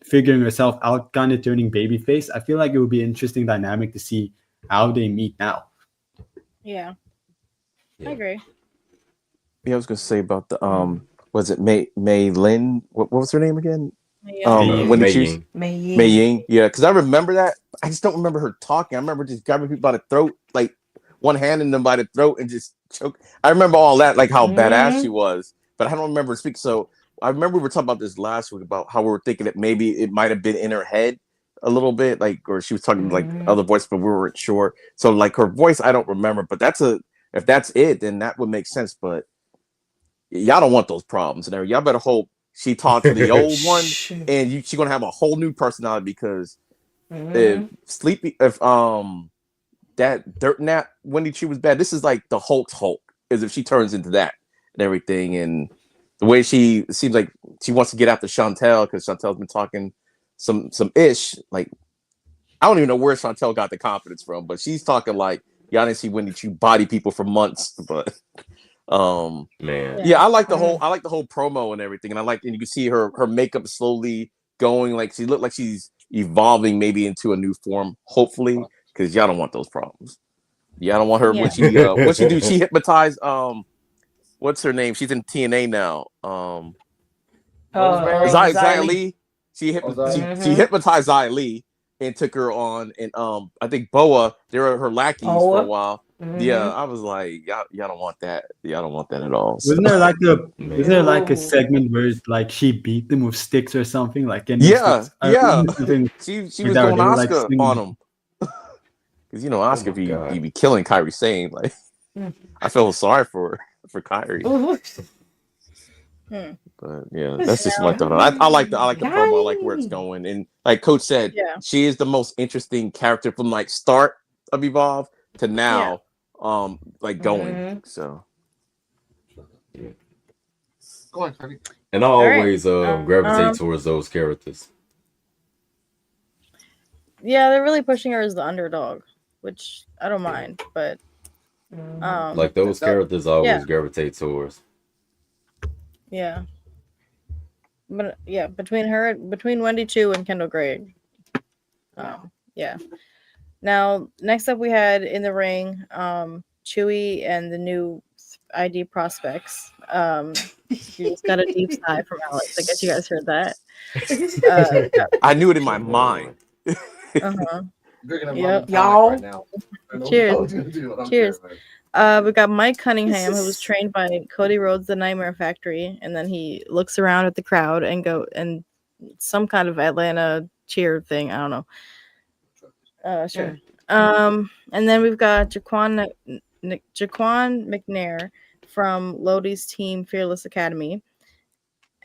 figuring herself out, kind of turning babyface. I feel like it would be an interesting dynamic to see how they meet now. Yeah. Yeah. I agree. Yeah, I was gonna say about the was it May Lynn? What was her name again? Yeah. When Mei did she? Ying. Mei Ying. Yeah, because I remember that. I just don't remember her talking. I remember just grabbing people by the throat, like one hand in them by the throat and just choke. I remember all that, like how badass she was, but I don't remember her speaking. So I remember we were talking about this last week about how we were thinking that maybe it might have been in her head a little bit, like, or she was talking like other voice, but we weren't sure. So like her voice, I don't remember, but if that's it, then that would make sense. But y'all don't want those problems, and y'all better hope she talked to the old one, and she's gonna have a whole new personality because if that dirt nap Wendy Chu was bad, this is like the Hulk's Hulk, is if she turns into that and everything, and the way she seems like she wants to get after Chantel because Chantel's been talking some ish. Like I don't even know where Chantel got the confidence from, but she's talking like y'all didn't see Wendy Chu body people for months, but. Man. Yeah, I like the whole promo and everything, and you can see her makeup slowly going, like she looked like she's evolving maybe into a new form, hopefully, because y'all don't want those problems. Y'all don't want her when she what she do? She hypnotized what's her name? She's in TNA now. Xia Li. She hypnotized Xia Li and took her on, and I think Boa, they were her lackeys for a while. Yeah, I was like, y'all don't want that. Y'all don't want that at all. So. Wasn't there like a segment where like she beat them with sticks or something? Like She was going Oscar on them. Because Oscar he be killing Kairi Sane. Like I feel sorry for Kairi. But yeah, that's just my thought. I like the promo. I like where it's going. And like Coach said, she is the most interesting character from like start of Evolve to now. Like going. So Go on, Freddie. And I always gravitate towards those characters. Yeah, they're really pushing her as the underdog, which I don't mind, but like those characters I always gravitate towards. Yeah. But yeah, between Wendy Chu and Kendall Gray. Yeah. Now, next up we had in the ring, Chewy and the new ID prospects. You just got a deep sigh from Alex. I guess you guys heard that. I knew it in my mind. Yep. Y'all. Right now. Cheers. Cheers. We got Mike Cunningham, who was trained by Cody Rhodes, the Nightmare Factory, and then he looks around at the crowd and some kind of Atlanta cheer thing. I don't know. Sure. And then we've got Jaquan McNair from Lodi's team, Fearless Academy,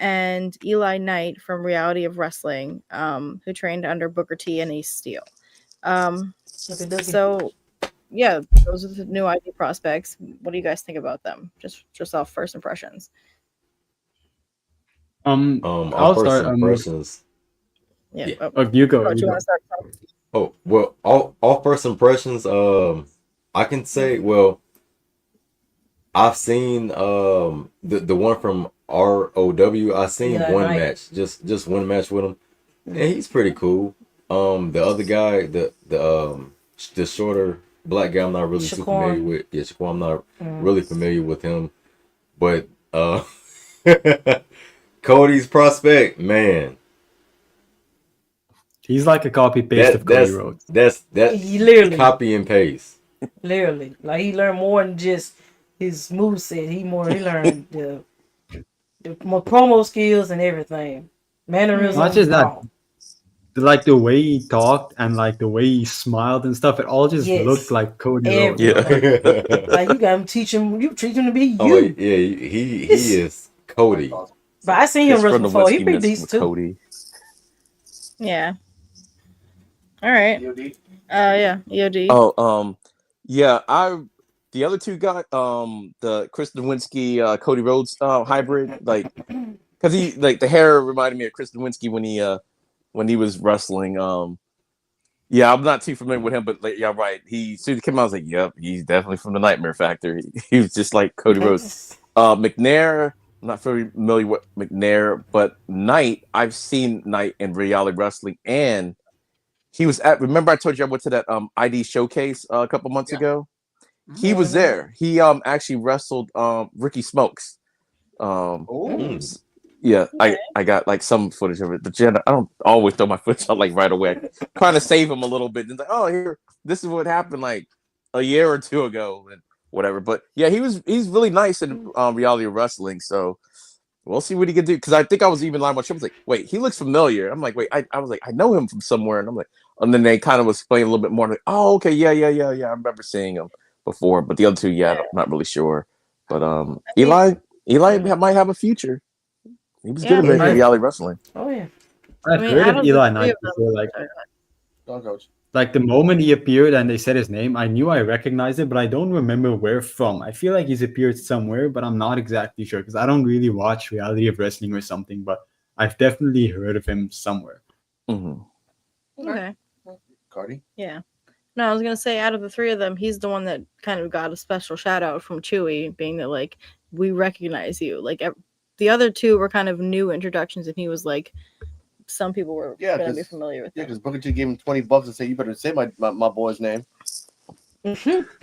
and Eli Knight from Reality of Wrestling, who trained under Booker T and Ace Steel. So yeah, those are the new ID prospects. What do you guys think about them? Just off first impressions. Our I'll first start. impressions. Yeah. Yeah. Oh, You go. do You you go. want to start? Oh well, all first impressions. I can say well. I've seen the one from ROW. I've seen Yeah, one right. match, just one match with him, and he's pretty cool. The other guy, the shorter black guy, I'm not really too Shaquan. familiar with. Yeah, Shaquan, I'm not really familiar with him, but Cody's prospect, man, He's like a copy paste of Cody Rhodes. that's He literally, copy and paste. literally, like he learned more than just his moveset. He learned the more promo skills and everything. Mannerisms. Not just that, all. like the way he talked and like the way he smiled and stuff. It all just Yes. looked like Cody Rhodes. Everything. Yeah. Like you got him teach him. You treat him to be you. Oh yeah, he is Cody. But I seen him It's wrestle from the before. He whiskey pretty mix decent with too. Cody. Yeah. All right. Yeah, EOD. Oh, yeah. The other two guys, the Chris Nowinski, Cody Rhodes hybrid, like, because he like the hair reminded me of Chris Nowinski when he was wrestling. Yeah, I'm not too familiar with him, but like, yeah, right. He soon as he came out, I was like, yep, he's definitely from the Nightmare Factory. He was just like Cody Rhodes. McNair, I'm not very familiar with McNair, but Knight, I've seen Knight in reality wrestling, and he was at. Remember, I told you I went to that ID showcase a couple months ago. He was there. He actually wrestled Ricky Smokes. Yeah, I got like some footage of it, but Jenna, I don't always throw my footage out like right away. Trying to save him a little bit. And like, oh, here, this is what happened like a year or two ago, and whatever. But yeah, he's really nice in reality of wrestling. So we'll see what he can do. Because I think I was even lying about him. I was like, wait, he looks familiar. I'm like, wait, I was like, I know him from somewhere, and I'm like, and then they kind of was explaining a little bit more. Like, oh, okay, yeah. I remember seeing him before, but the other two, yeah, I'm not really sure. But Eli might have a for He was good at reality wrestling. Oh yeah. I've heard of Eli Knight before, like the moment he appeared and they said his name, I knew I recognized it, but I don't remember where from. I feel like he's appeared somewhere, but I'm not exactly sure because I don't really watch reality of wrestling or something. But I've definitely heard of him somewhere. Okay. Cardi? Yeah. No, I was gonna say out of the three of them, he's the one that kind of got a special shout out from Chewy, being that like we recognize you. Like the other two were kind of new introductions, and he was like, some people were gonna be familiar with. Yeah, because Booker T gave him $20 and said, "You better say my boy's name."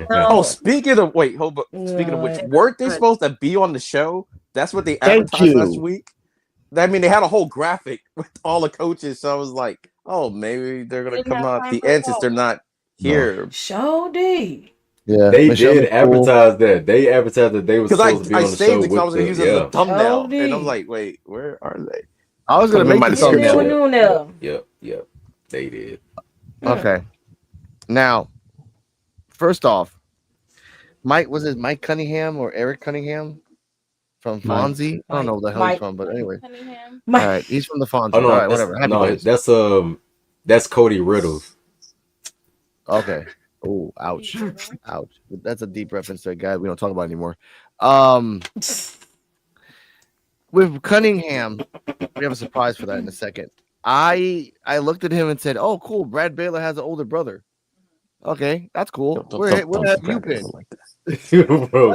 Oh, speaking of which, weren't they supposed to be on the show? That's what they advertised last week. I mean, they had a whole graphic with all the coaches, so I was like, oh, maybe they're gonna come out at the end since they're not here. Showdy. Yeah, they did advertise that. They advertised that they were supposed to be on the show. I saved it because I was gonna use it as a thumbnail, and I'm like, wait, where are they? I was gonna make the thumbnail. Yep. They did. Okay. Now, first off, was it Mike Cunningham or Eric Cunningham from Fonzie? I don't know where the hell he's from, but anyway. All right, he's from the Fonzie. Oh, no, all right, whatever. That's Cody Riddles. Okay. Oh, ouch. Ouch. That's a deep reference to a guy we don't talk about anymore. With Cunningham, we have a surprise for that in a second. I looked at him and said, "Oh, cool. Brad Baylor has an older brother. Okay, that's cool. Where have you been?" That's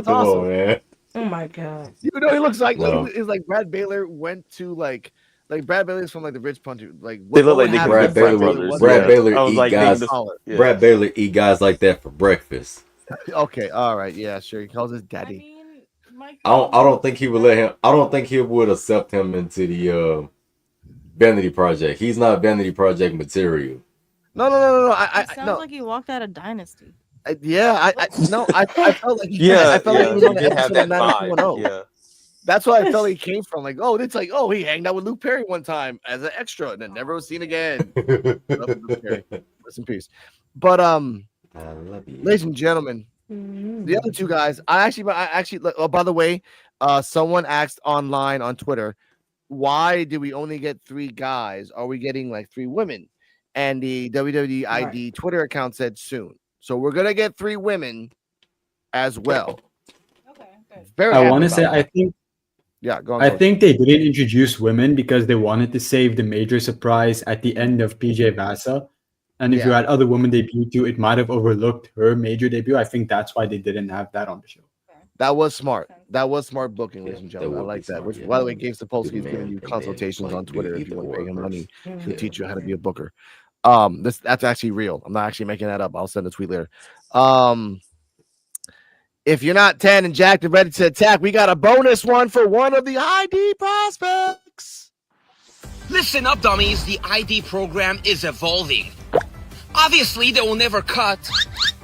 awesome, man. Oh my god! You know, he looks like it's like Brad Baylor went to like Brad Baylor's from like the rich punch. Like they look like they Brad Baylor. Brad Baylor eat guys. Brad Baylor eat guys like that for breakfast. Okay, all right, yeah, sure. He calls his daddy. I don't think he would let him. I don't think he would accept him into the Vanity Project. He's not Vanity Project material. No. It sounds like he walked out of Dynasty. I felt like I felt like he was on the episode of 90210. Yeah. That's why I felt he came from. Like, oh, it's like, oh, he hanged out with Luke Perry one time as an extra and then never was seen again. Rest in peace. But I love you. Ladies and gentlemen, the other two guys, I actually, oh, by the way, someone asked online on Twitter, why do we only get 3 guys? Are we getting like 3 women? And the WWE ID Twitter account said soon. So we're gonna get 3 women as well. Okay. Very I happy want to about say, that. I think Go on. I Coach. think they didn't introduce women because they wanted to save the major surprise at the end of PJ Vasa. And if you Yeah. had other women debut too, it might have overlooked her major debut. I think that's why they didn't have that on the show. That was smart. That was smart booking, ladies and that gentlemen. I would be like that. smart, Which, yeah. by the way, Gabe Sapolsky is Man, giving you and then, consultations like, on do Twitter. If either you want to or pay him money, first. he'll Yeah. teach you how to be a booker. That's actually real. I'm not actually making that up. I'll send a tweet later. If you're not 10 and jacked and ready to attack, we got a bonus one for one of the ID prospects. Listen up, dummies. The ID program is evolving. Obviously, they will never cut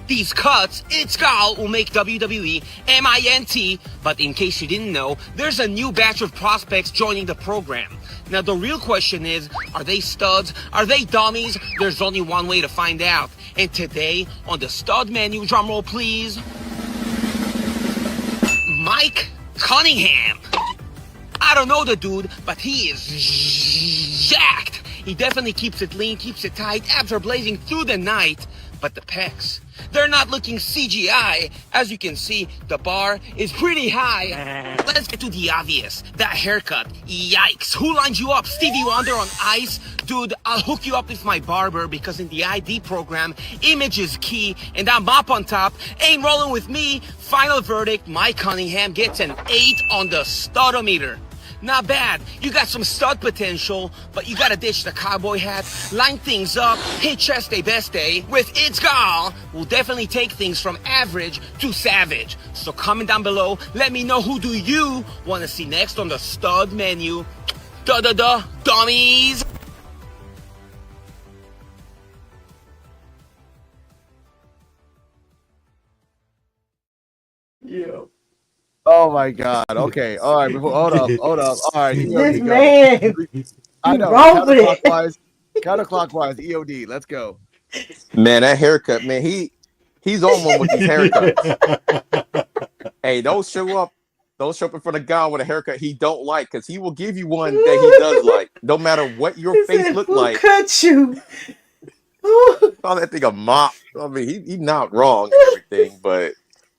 these cuts. It's Gal will make WWE MINT. But in case you didn't know, there's a new batch of prospects joining the program. Now, the real question is, are they studs? Are they dummies? There's only one way to find out. And today, on the stud menu, drumroll please, Mike Cunningham. I don't know the dude, but he is jacked. He definitely keeps it lean, keeps it tight, abs are blazing through the night. But the pecs, they're not looking CGI. As you can see, the bar is pretty high. Let's get to the obvious. That haircut, yikes. Who lined you up? Stevie Wonder on ice? Dude, I'll hook you up with my barber because in the ID program, image is key. And that mop on top ain't rolling with me. Final verdict, Mike Cunningham gets an 8 on the studometer. Not bad. You got some stud potential, but you gotta ditch the cowboy hat, line things up, hit chest day best day. With It's Gal, we'll definitely take things from average to savage. So comment down below, let me know who do you want to see next on the stud menu. Dummies! Yeah. Oh my God. Okay. All right. Hold up. All right. This EOD, man, I you know. wrong with it. Counterclockwise. EOD. Let's go. Man, that haircut, man, he's on one with these haircuts. Hey, don't show up in front of God with a haircut he don't like, because he will give you one that he does like. No matter what your He face said, look "Who like. cut you?" Call that thing a mop. I mean, he's not wrong and everything, but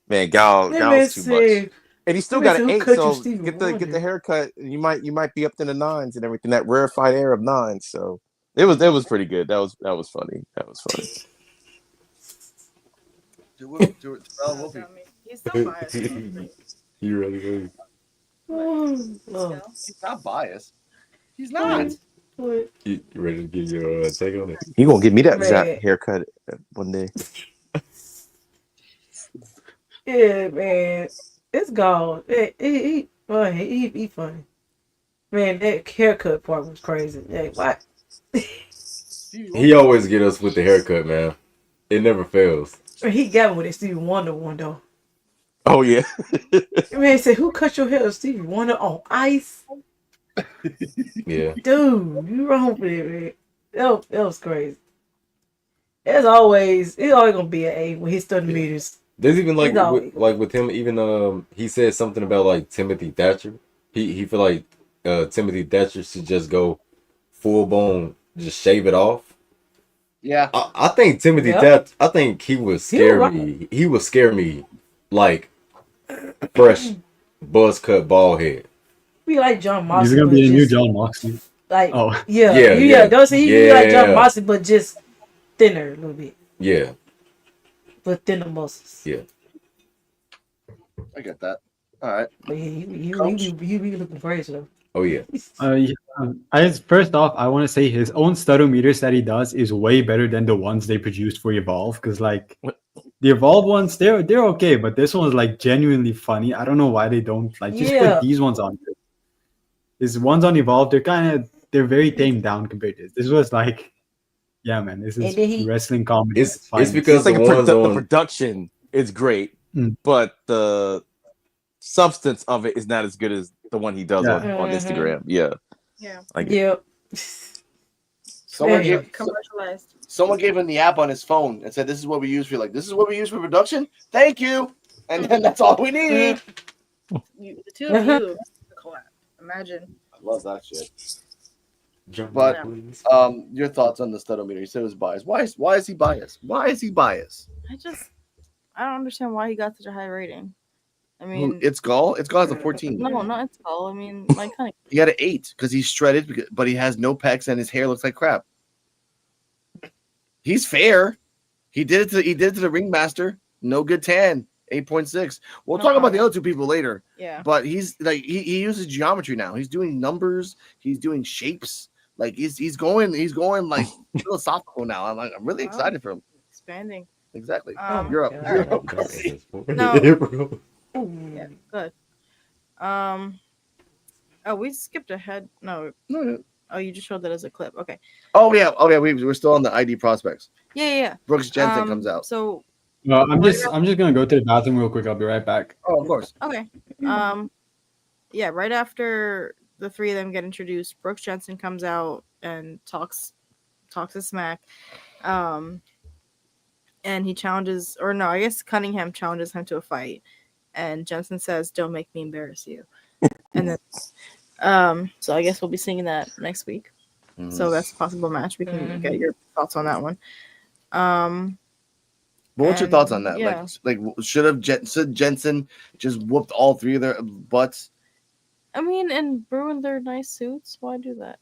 man, Let me Gal's too much. see. And he still Let me got see an who 8, cut you, so Stevie get the Wonder. haircut. And you might be up in the 9s and everything. That rarefied air of 9. So it was pretty good. That was funny. That was funny. Do it. He's so biased. He really is. Oh, He's not biased. He's not. Lord. You ready to give your take on it? You gonna give me that Man. haircut one day? Yeah, man. It's gone. He funny. Man, that haircut part was crazy. Like, what? He always get us with the haircut, man. It never fails. He got with it Stevie Wonder one though. Oh yeah. Man said, "Who cut your hair, Stevie Wonder on ice?" Yeah. Dude, you wrong for it, man. That was crazy. It's always gonna be an A when he study meters. There's even like He's always- with him, even he said something about like Timothy Thatcher. He feel like Timothy Thatcher should just go full blown, just shave it off. Yeah. I think Timothy Thatcher. I think he would scare me. He would scare me like fresh buzz cut bald head. Be like John Moxley. He's gonna be the but new just, John Moxley. Like, Oh. yeah. Don't say he be like John Yeah. Moxley, but just thinner a little bit, Yeah. but thinner muscles. Yeah. I get that. All right. But yeah, he be looking crazy though. Oh yeah. First off, I want to say his own studometers that he does is way better than the ones they produced for Evolve. Because like the Evolve ones, they're okay, but this one's like genuinely funny. I don't know why they don't like just put these ones on. These ones on Evolve, they're very tamed down compared to this. This was like, yeah, man, this is wrestling comedy. It's because It's like the ones the on production is great, but the substance of it is not as good as the one he does on Instagram. Yeah. Someone gave him the app on his phone and said, "This is what we use for this is what we use for production. Thank you." And then that's all we need. The two of you collab. Imagine. Love that shit. Drum But roll, please. your thoughts on the Studometer? You said it was biased. Why is he biased? Why is he biased? I don't understand why he got such a high rating. I Who, mean, it's Gall. It's Gall has a 14. no, not it's all. I mean, Mike Cunningham. He got an 8 because he's shredded, but he has no pecs and his hair looks like crap. He's fair. He did it to the ringmaster. No good tan. 8.6. We'll talk about the other two people later. Yeah. But he's like he uses geometry now. He's doing numbers. He's doing shapes. Like he's going like philosophical now. I'm really excited for him. Expanding. Exactly. You're up. You're up. No. Yeah, good. Oh, we skipped ahead. No. Oh, you just showed that as a clip. Okay. Oh yeah. We're still on the ID prospects. Yeah. Brooks Jensen comes out. So. No, I'm just gonna go to the bathroom real quick. I'll be right back. Oh, of course. Okay. Yeah. Right after the three of them get introduced, Brooks Jensen comes out and talks a smack. And he challenges, or no, I guess Cunningham challenges him to a fight, and Jensen says, "Don't make me embarrass you." And then, so I guess we'll be seeing that next week. Mm-hmm. So that's a possible match. We can get your thoughts on that one. But what's your thoughts on that? Yeah. Like should have Jensen just whooped all three of their butts? I mean, and ruined their nice suits. Why do that?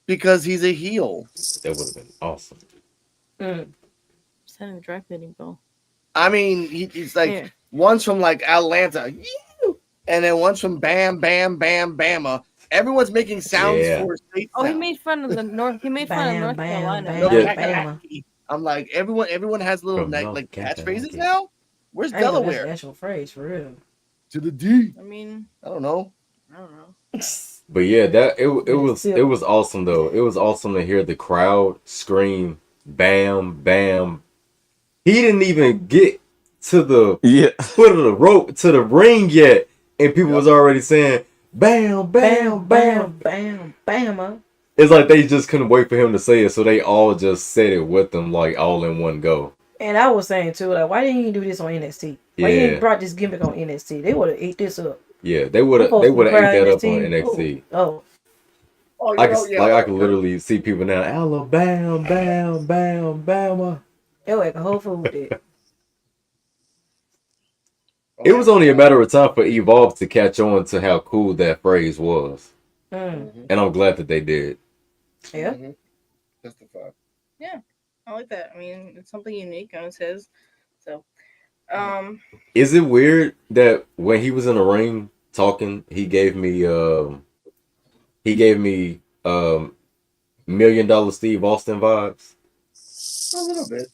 Because he's a heel. That would have been awesome. Sending the dry cleaning bill. I mean, he's like one's from like Atlanta, and then one's from Bam Bam Bam Bama. Everyone's making sounds for states. Oh, he made fun of the North. He made fun of North Carolina. Bam. I'm like everyone has little like catchphrases now. Where's Delaware? That's actual phrase for real. To the D. I mean, I don't know. But yeah, that it was awesome though. It was awesome to hear the crowd scream "Bam Bam." He didn't even get to the foot of the rope to the ring yet, and people was already saying "Bam Bam Bam Bam Bam." It's like they just couldn't wait for him to say it, so they all just said it with them, like all in one go. And I was saying too, like, why didn't you do this on NXT? Why you didn't brought this gimmick on NXT? They would have ate this up. Yeah, they would have ate that up on NXT. Oh, I could literally see people now. Alabama, bam, bam, bama. They were like a whole food did. It was only a matter of time for Evolve to catch on to how cool that phrase was, and I'm glad that they did. Yeah. Justify. Yeah, I like that. I mean, it's something unique on his. So, Is it weird that when he was in the ring talking, he gave me $1 million Steve Austin vibes? A little bit.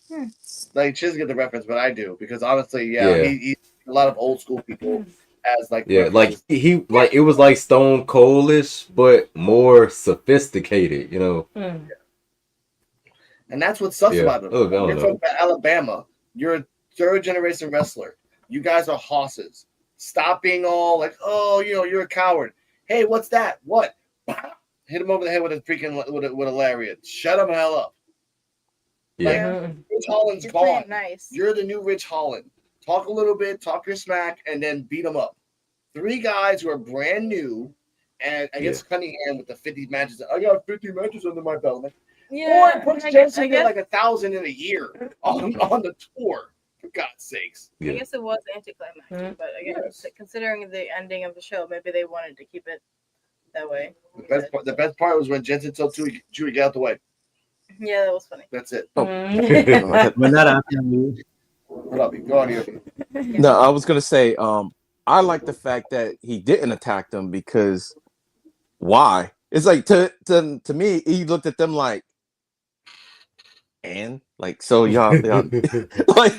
Like she doesn't get the reference, but I do because honestly, he a lot of old school people as like like he like it was like Stone Coldish, but more sophisticated, you know. And that's what sucks about him. You're from Alabama. You're a third generation wrestler. You guys are hosses. Stop being all like, oh, you're a coward. Hey, what's that? What? Hit him over the head with a freaking with a lariat. Shut him the hell up. Yeah. Like, Rich Holland's gone. Nice. You're the new Rich Holland. Talk a little bit, talk your smack, and then beat them up. 3 guys who are brand new, and I guess Cunningham with the 50 matches. I got 50 matches under my belt. Like, yeah, Brooks Jensen get like 1,000 in a year on the tour. For God's sakes. I guess it was anticlimactic, but I guess considering the ending of the show, maybe they wanted to keep it that way. The best part was when Jensen told Chewie get out the way. Yeah, that was funny. That's it. Oh. When that happened, go on here. No, I was gonna say, I like the fact that he didn't attack them because why? It's like to me, he looked at them like, and like so y'all like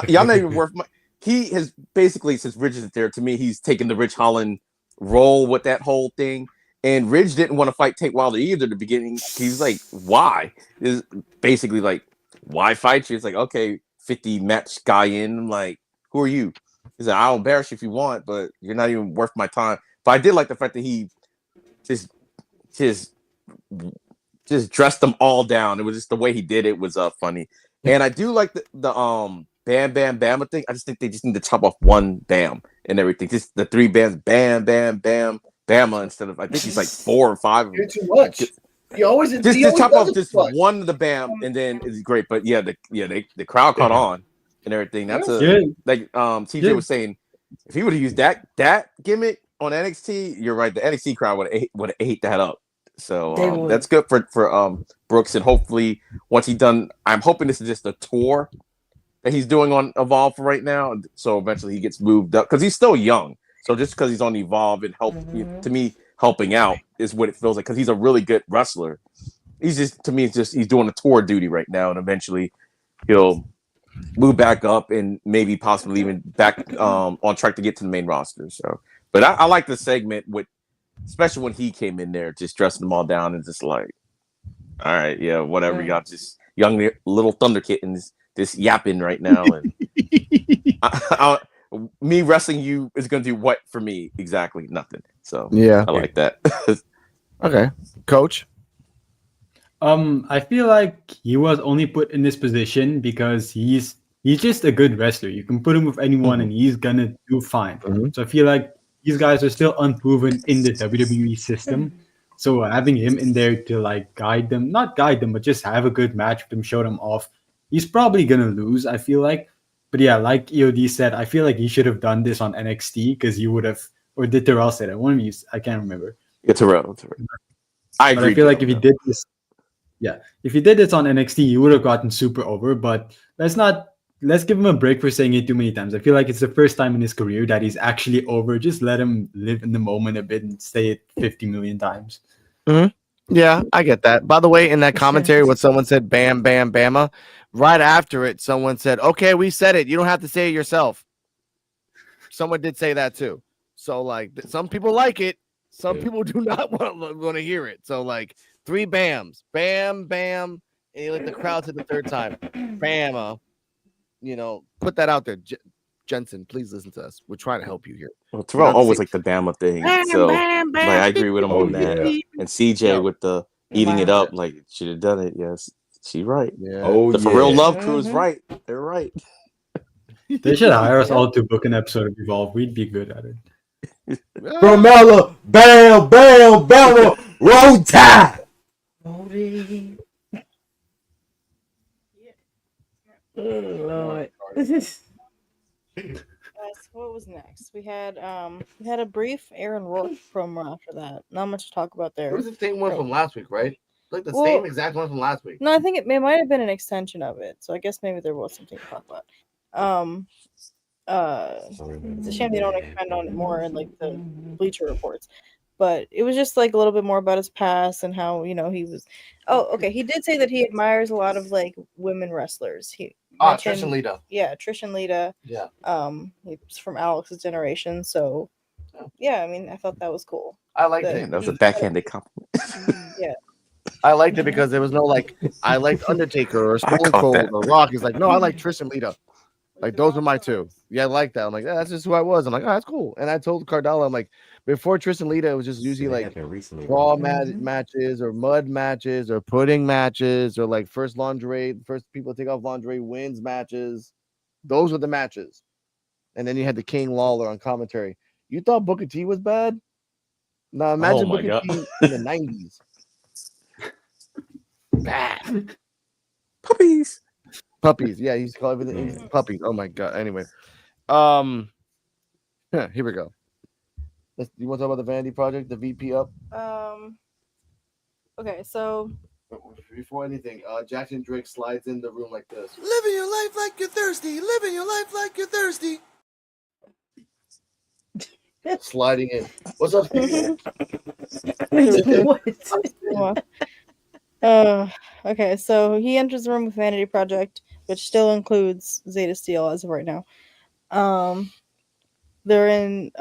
y'all not even worth my. He has basically since Ridge is there to me, he's taken the Rich Holland role with that whole thing. And Ridge didn't want to fight Tank Wilder either at the beginning. He's like, why? Is basically like, why fight you? It's like, okay, 50 match guy in. I'm like, who are you? He's like, I'll embarrass you if you want, but you're not even worth my time. But I did like the fact that he just dressed them all down. It was just the way he did it was funny. And I do like the Bam Bam Bam thing. I just think they just need to chop off one Bam and everything. Just the 3 Bams, Bam Bam Bam Bama instead of I think he's like 4 or 5. You're too much. He always Just chop does off it just too much. one of the Bam, and then it's great. But yeah, the crowd caught on and everything. That's Yeah. like TJ Yeah. was saying, if he would have used that gimmick on NXT, you're right. The NXT crowd would have ate that up. So that's good for Brooks, and hopefully once he's done, I'm hoping this is just a tour that he's doing on Evolve right now. So eventually he gets moved up because he's still young. So just because he's on Evolve and to me helping out is what it feels like, because he's a really good wrestler. He's just, to me, he's doing a tour duty right now, and eventually he'll move back up and maybe possibly even back on track to get to the main roster. So, but I like the segment with, especially when he came in there, just dressing them all down and just like, all right, yeah, whatever, y'all just young little thunder kittens just yapping right now, and me wrestling you is gonna do what for me? Exactly nothing. So yeah, I like that. Okay, Coach. I feel like he was only put in this position because he's just a good wrestler. You can put him with anyone and he's gonna do fine. So I feel like these guys are still unproven in the WWE system. So having him in there to like not guide them, but just have a good match with them, show them off. He's probably gonna lose, I feel like. But yeah, like EOD said, I feel like he should have done this on NXT because you would have, or did Terrell say that? One of you, I can't remember. Yeah, Terrell. I agree. But I feel like if he did this, if he did this on NXT, he would have gotten super over. But let's give him a break for saying it too many times. I feel like it's the first time in his career that he's actually over. Just let him live in the moment a bit and say it 50 million times. Yeah, I get that. By the way, in that commentary, when someone said "Bam, Bam, Bama," right after it, someone said, "Okay, we said it. You don't have to say it yourself." Someone did say that too. So like, some people like it, some people do not want to hear it. So like, 3 bams, bam, bam, and you let the crowd to the third time, bama. Put that out there. Jensen, please listen to us. We're trying to help you here. Well, Terrell always like the Bama thing, so like, I agree with him on that. And CJ with the eating it up, like should have done it. Yes, she right. Yeah. The For Real Love crew is right. They're right. They should hire us all to book an episode of Evolve. We'd be good at it. Carmella, bam, bam, bam, roll tide. Oh, Lord. What was next? We had a brief Aaron Rourke promo after that. Not much to talk about there. It was the same one from last week, right? Like the Well, same exact one from last week. No, I think it might have been an extension of it. So I guess maybe there was something to talk about. It's a shame they don't expand on it more in like the Bleacher reports. But it was just like a little bit more about his past and how he was. Oh, okay. He did say that he admires a lot of like women wrestlers. He mentioned, Trish and Lita. Yeah, Trish and Lita. Yeah. He's from Alex's generation, so yeah. I mean, I thought that was cool. I liked it. That was a backhanded compliment. Yeah. I liked it because there was no like I liked Undertaker or Stone Cold or Rock. He's like, no, I like Trish and Lita. Like those were my two. Yeah, I like that. I'm like, that's just who I was. I'm like, oh, that's cool. And I told Cardella, I'm like, before Trish and Lita, it was just usually like raw matches or mud matches or pudding matches or like first people take off lingerie wins matches. Those were the matches. And then you had the King Lawler on commentary. You thought Booker T was bad? No, imagine Booker T in the 90s. Bad. Puppies. Yeah, he used to call everything puppies. Oh my god. Anyway, here we go. You want to talk about the Vanity Project, the VP up? Okay, so before anything, Jackson Drake slides in the room like this. Living your life like you're thirsty. Living your life like you're thirsty. Sliding in. What's up? Okay, so he enters the room with Vanity Project, which still includes Zeta Steel as of right now. They're in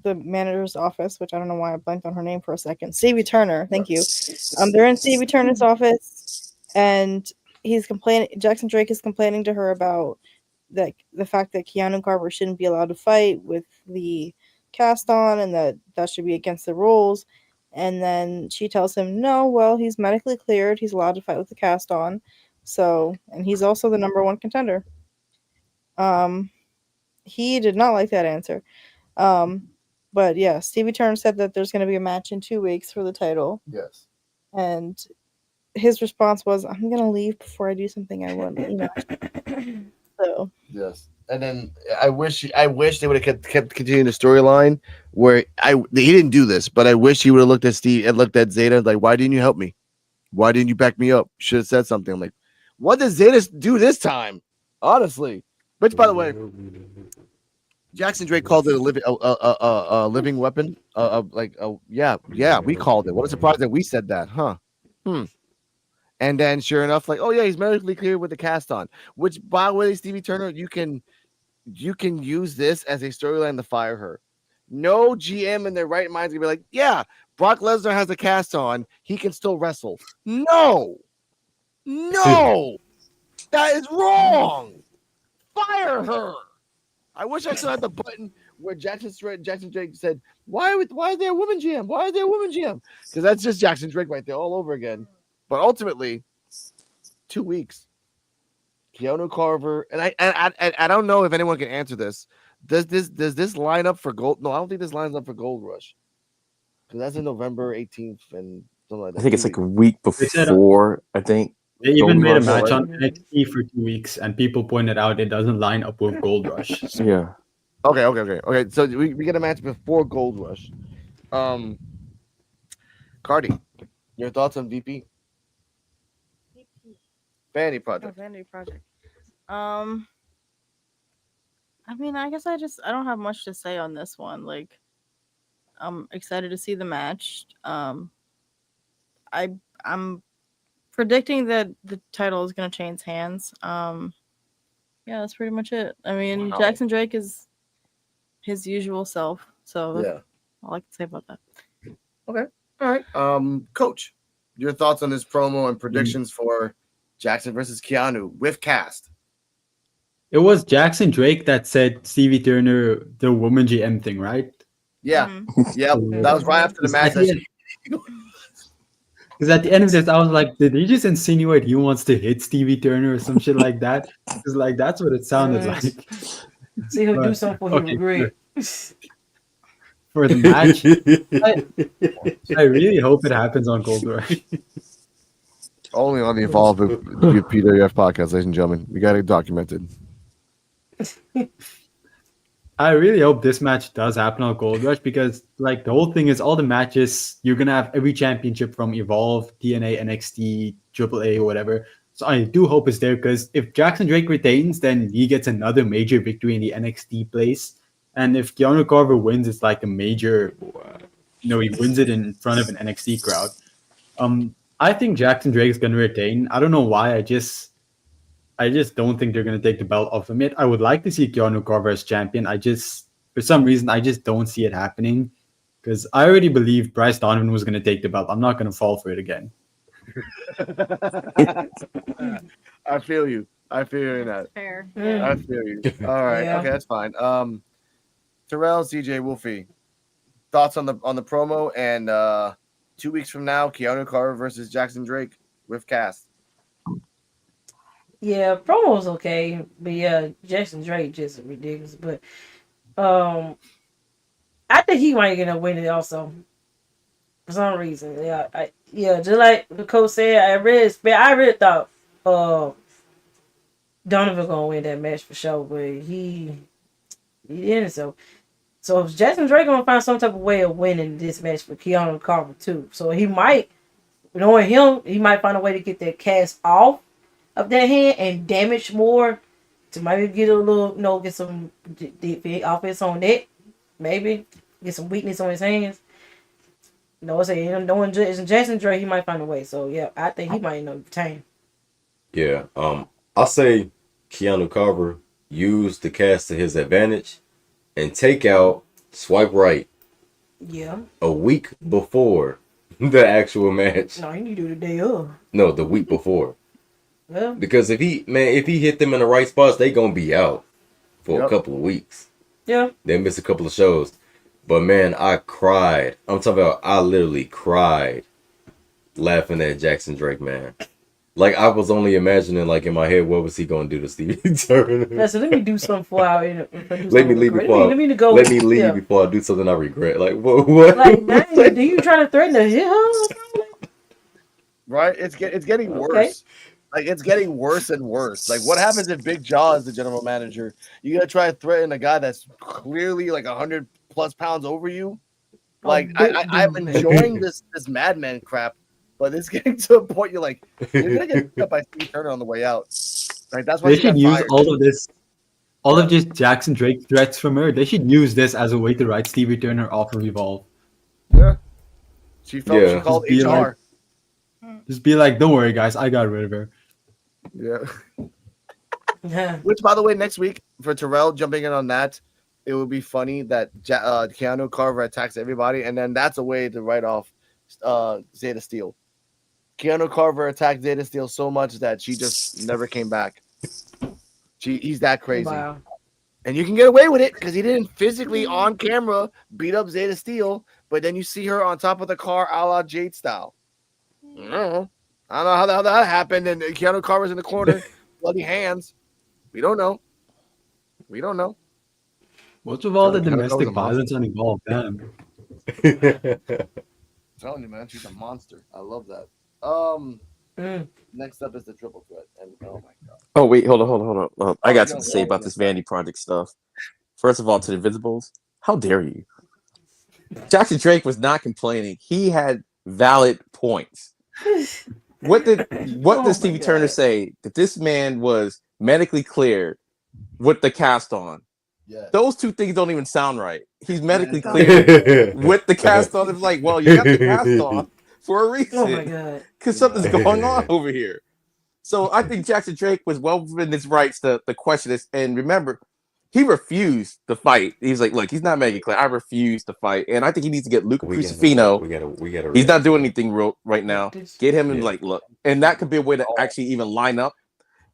the manager's office, which I don't know why I blanked on her name for a second. Stevie Turner, thank you. They're in Stevie Turner's office, and he's complaining. Jackson Drake is complaining to her about the fact that Keanu Carver shouldn't be allowed to fight with the cast on, and that should be against the rules. And then she tells him, no, well, he's medically cleared. He's allowed to fight with the cast on. So, and he's also the number 1 contender. He did not like that answer. But yeah, Stevie Turner said that there's going to be a match in 2 weeks for the title, Yes. and his response was, "I'm going to leave before I do something I wouldn't." So Yes. And then I wish they would have kept continuing the storyline where he didn't do this, but I wish he would have looked at Steve and looked at Zeta like, why didn't you help me? Why didn't you back me up? Should have said something. I'm like, what does Zeta do this time? Honestly. Which, by the way, Jackson Drake called it a living weapon. Yeah, we called it. What a surprise that we said that, huh? And then, sure enough, like, oh yeah, he's medically cleared with the cast on. Which, by the way, Stevie Turner, you can use this as a storyline to fire her. No GM in their right mind's gonna be like, yeah, Brock Lesnar has a cast on, he can still wrestle. No, that is wrong. Fire her. I wish I still had the button where Jackson Drake said, why is there a woman GM? Why is there a woman GM? Because that's just Jackson Drake right there all over again. But ultimately, 2 weeks. Keanu Carver, and I don't know if anyone can answer this. Does this line up for Gold? No, I don't think this lines up for Gold Rush. Because that's in November 18th and something like that. I think it's like a week before, I think. They even Gold made a Rush, match right? on NXT for 2 weeks, and people pointed out it doesn't line up with Gold Rush. So Yeah. Okay. So we get a match before Gold Rush. Cardi, your thoughts on VP? Vanity Project. Vanity Project. I mean, I guess I don't have much to say on this one. Like, I'm excited to see the match. I'm predicting that the title is gonna change hands. Yeah, that's pretty much it. I mean, Wow. Jackson Drake is his usual self, so that's all I can say about that. Okay. All right. Coach, your thoughts on this promo and predictions for Jackson versus Keanu with cast? it was Jackson Drake that said Stevie Turner the woman GM thing, right? Yeah. Yep. That was right after the match. Because at the end of this, I was like, did he just insinuate he wants to hit Stevie Turner or some shit like that? Because like that's what it sounded Yes. like. See him do something for him. Okay, Great. For the match, I really hope it happens on Gold Rush. Only on the Evolve with PWF podcast, ladies and gentlemen. We got it documented. I really hope this match does happen on Gold Rush because, like, the whole thing is all the matches you're gonna have every championship from Evolve, TNA, NXT, AAA, or whatever. So I do hope it's there because if Jackson Drake retains, then he gets another major victory in the NXT place. And if Keanu Carver wins, it's like a major. He wins it in front of an NXT crowd. I think Jackson Drake is gonna retain. I don't know why. I just don't think they're going to take the belt off him yet. I would like to see Keanu Carver as champion. For some reason, I just don't see it happening because I already believed Bryce Donovan was going to take the belt. I'm not going to fall for it again. I feel you. I feel you in that. Fair. I feel you. All right. Yeah. Okay, that's fine. Terrell, CJ, Wolfie, thoughts on the promo and 2 weeks from now, Keanu Carver versus Jackson Drake with cast. Yeah, promo's okay, but yeah, Jackson Drake just ridiculous. But I think he might get a win it also for some reason. Just like the coach said, I really thought Donovan gonna win that match for sure, but he didn't. So if Jackson Drake gonna find some type of way of winning this match for Keanu Carver too. So he might, knowing him, he might find a way to get that cast off of that hand and damage more to maybe get a little, get some offense on that. Maybe get some weakness on his hands. Knowing Jackson Drake, he might find a way. So yeah, I think he might end up retain. Yeah. I'll say Keanu Carver used the cast to his advantage and take out Swipe Right Yeah. a week before the actual match. No, you need to do the day of. No, the week before. Well, Because if he hit them in the right spots, they gonna be out for a couple of weeks. yeah. They missed a couple of shows. But man, I cried. I'm talking about I literally cried laughing at Jackson Drake, man. Like I was only imagining, like in my head, what was he gonna do to Stevie Turner? Yeah, so let me do something for our. Let me leave before. Let me go. Let me leave Yeah. before I do something I regret. Like what? Like, dang, do you trying to threaten to hit her? Right? It's getting worse. Like it's getting worse and worse. Like what happens if Big Jaw is the general manager? You gonna try to threaten a guy that's clearly like 100+ pounds over you? Like I'm enjoying this Mad Men crap, but it's getting to a point you're like you're gonna get picked up by Steve Turner on the way out. Like that's why They she got should use fired. all of this, all of this Jackson Drake threats from her. They should use this as a way to write Stevie Turner off of Evolve. Yeah. She felt she Yeah. called Just be HR. like- Just be like, don't worry, guys, I got rid of her. Yeah. Yeah. Which, by the way, next week for Terrell jumping in on that, it would be funny that Keanu Carver attacks everybody, and then that's a way to write off Zeta Steel. Keanu Carver attacked Zeta Steel so much that she just never came back. He's that crazy. Wow. And you can get away with it because he didn't physically on camera beat up Zeta Steel, but then you see her on top of the car a la Jade style. I don't know how that happened, and Keanu Carver's in the corner, bloody hands. We don't know. What's with all the Keanu Carver's domestic a violence on Evolve? Damn. I'm telling you, man, she's a monster. I love that. Next up is the triple threat, and oh my god. Oh wait, hold on. I got something to say about this Vanity Project stuff. First of all, to the Invisibles, how dare you? Jackson Drake was not complaining. He had valid points. What did Stevie Turner say? That this man was medically cleared with the cast on. Yeah. Those two things don't even sound right. He's medically cleared with the cast on. It's like, well, you got the cast on for a reason. Oh my god. Because something's going on over here. So I think Jackson Drake was well within his rights to question this. And remember, he refused to fight. He's like, look, he's not making it clear. I refuse to fight. And I think he needs to get Luca Crucifino. We gotta. He's not doing anything right now. Get him and like, look. And that could be a way to actually even line up.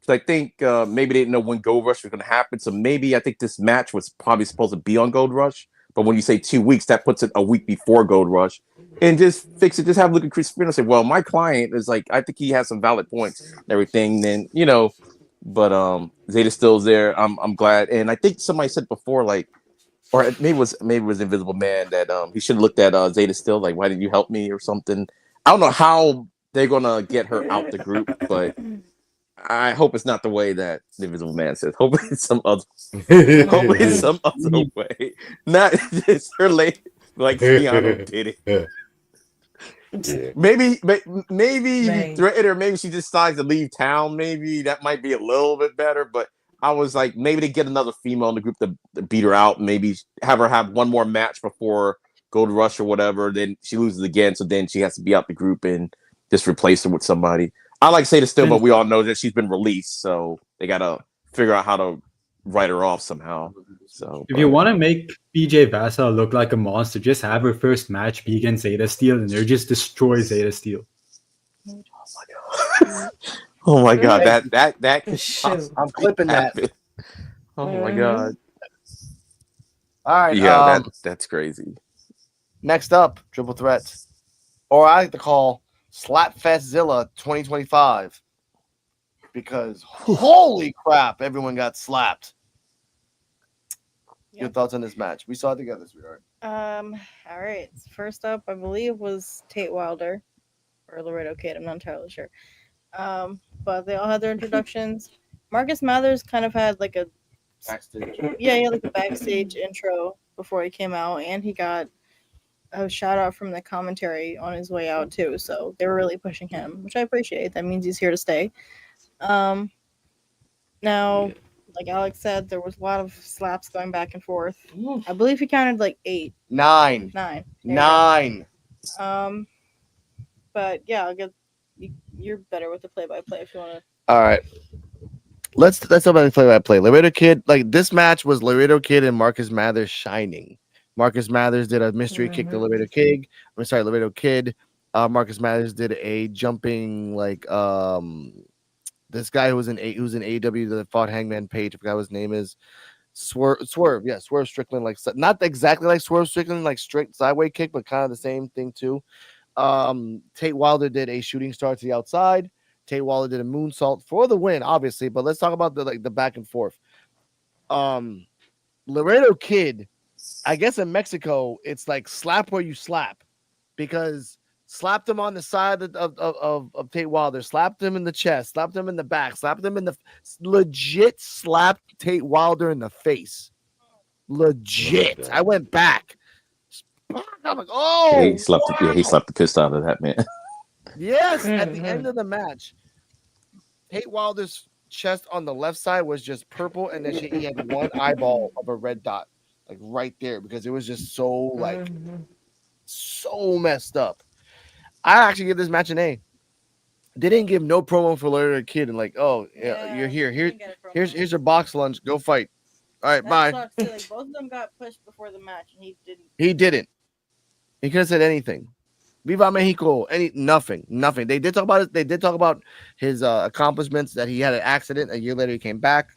So I think maybe they didn't know when Gold Rush was going to happen. So maybe I think this match was probably supposed to be on Gold Rush. But when you say 2 weeks, that puts it a week before Gold Rush. And just fix it. Just have Luca Crucifino and say, well, my client is like, I think he has some valid points and everything. Then, you know, but Zeta Steel's there. I'm glad. And I think somebody said before, like, or maybe it was Invisible Man that he should have looked at Zeta Steel, like, why didn't you help me or something? I don't know how they're gonna get her out the group, but I hope it's not the way that the Invisible Man says. Hope it's some other way. Not just her late like Keanu did it. Yeah. Maybe he threatened her. Maybe she decides to leave town. Maybe that might be a little bit better. But I was like, maybe they get another female in the group to beat her out. Maybe have her have one more match before Gold Rush or whatever. Then she loses again, so then she has to be out the group and just replace her with somebody. I like Zeta Steel, but we all know that she's been released, so they gotta figure out how to write her off somehow. So if you want to make PJ Vasa look like a monster, just have her first match be against Zeta Steel and they just destroy Zeta Steel. Oh my god, that I'm clipping that. Oh my god. All right. Yeah, that's crazy. Next up, triple threat, or I like to call Slapfestzilla 2025, because holy crap, everyone got slapped. Your thoughts on this match? We saw it together, sweetheart. All right. First up, I believe was Tate Wilder or Laredo Kid. I'm not entirely sure. But they all had their introductions. Marcus Mathers kind of had like a backstage. Yeah, he had like a backstage intro before he came out, and he got a shout out from the commentary on his way out too. So they were really pushing him, which I appreciate. That means he's here to stay. Now, like Alex said, there was a lot of slaps going back and forth. I believe he counted like 8. 9. There 9. But yeah, I'll get you're better with the play-by-play if you want to. All right. Let's talk about the play-by-play. Laredo Kid, like this match was Laredo Kid and Marcus Mathers shining. Marcus Mathers did a mystery kick to Laredo Kid. Marcus Mathers did a jumping like this guy who was in AEW that fought Hangman Page. I forgot what his name is. Swerve Strickland, like not exactly like Swerve Strickland, like straight sideway kick, but kind of the same thing too. Tate Wilder did a shooting star to the outside. Tate Wilder did a moonsault for the win, obviously. But let's talk about the back and forth. Laredo Kid, I guess in Mexico, it's like slap where you slap, because slapped him on the side of Tate Wilder, slapped him in the chest, slapped him in the back, slapped him in the legit slapped Tate Wilder in the face. Legit. I went back. I'm like, oh, Yeah, he slapped the piss out of that man. yes. At the end of the match, Tate Wilder's chest on the left side was just purple, and then he had one eyeball of a red dot, like right there, because it was just so so messed up. I actually give this match an A. They didn't give no promo for Laredo Kid and like, oh yeah, you're here. Here's your box lunch. Go fight. All right, bye. Sucks, too. Like, both of them got pushed before the match, and he didn't. He didn't. He could have said anything. Viva Mexico. Nothing. They did talk about it. They did talk about his accomplishments, that he had an accident. A year later, he came back.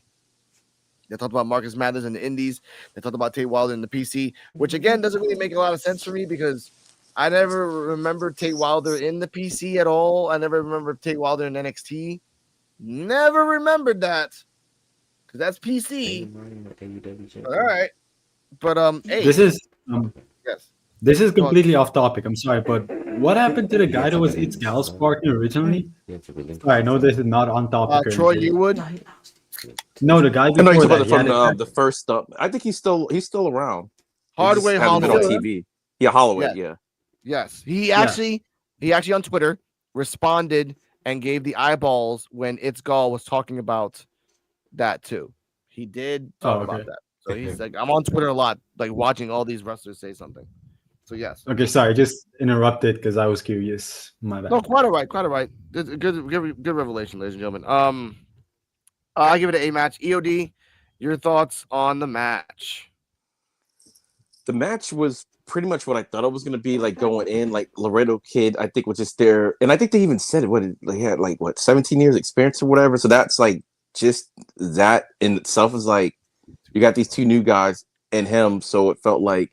They talked about Marcus Mathers in the Indies. They talked about Tate Wilder in the PC, which again doesn't really make a lot of sense for me, because I never remember Tate Wilder in the PC at all. I never remember Tate Wilder in NXT. Never remembered that, because that's PC. All right, but hey, This is yes. This is completely off topic. I'm sorry, but what happened to the guy that was It's Gal's partner originally? I know this is not on topic. or Troy anything. Yearwood. No, the guy I before know he's that. from he had the first stuff. I think he's still around. Hardway He just hasn't been on Holloway. TV. Yeah, Holloway. Yeah. Yes, he actually on Twitter responded and gave the eyeballs when It's Gall was talking about that too. He did talk about that. So he's like, I'm on Twitter a lot, like watching all these wrestlers say something. So yes. Okay, sorry, just interrupted because I was curious. My bad. No, quite all right. Good revelation, ladies and gentlemen. I give it an A match. EOD, your thoughts on the match? The match was pretty much what I thought it was going to be, like going in. Like Laredo Kid, I think was just there, and I think they even said they had 17 years experience or whatever. So that's like just that in itself is like you got these two new guys and him, so it felt like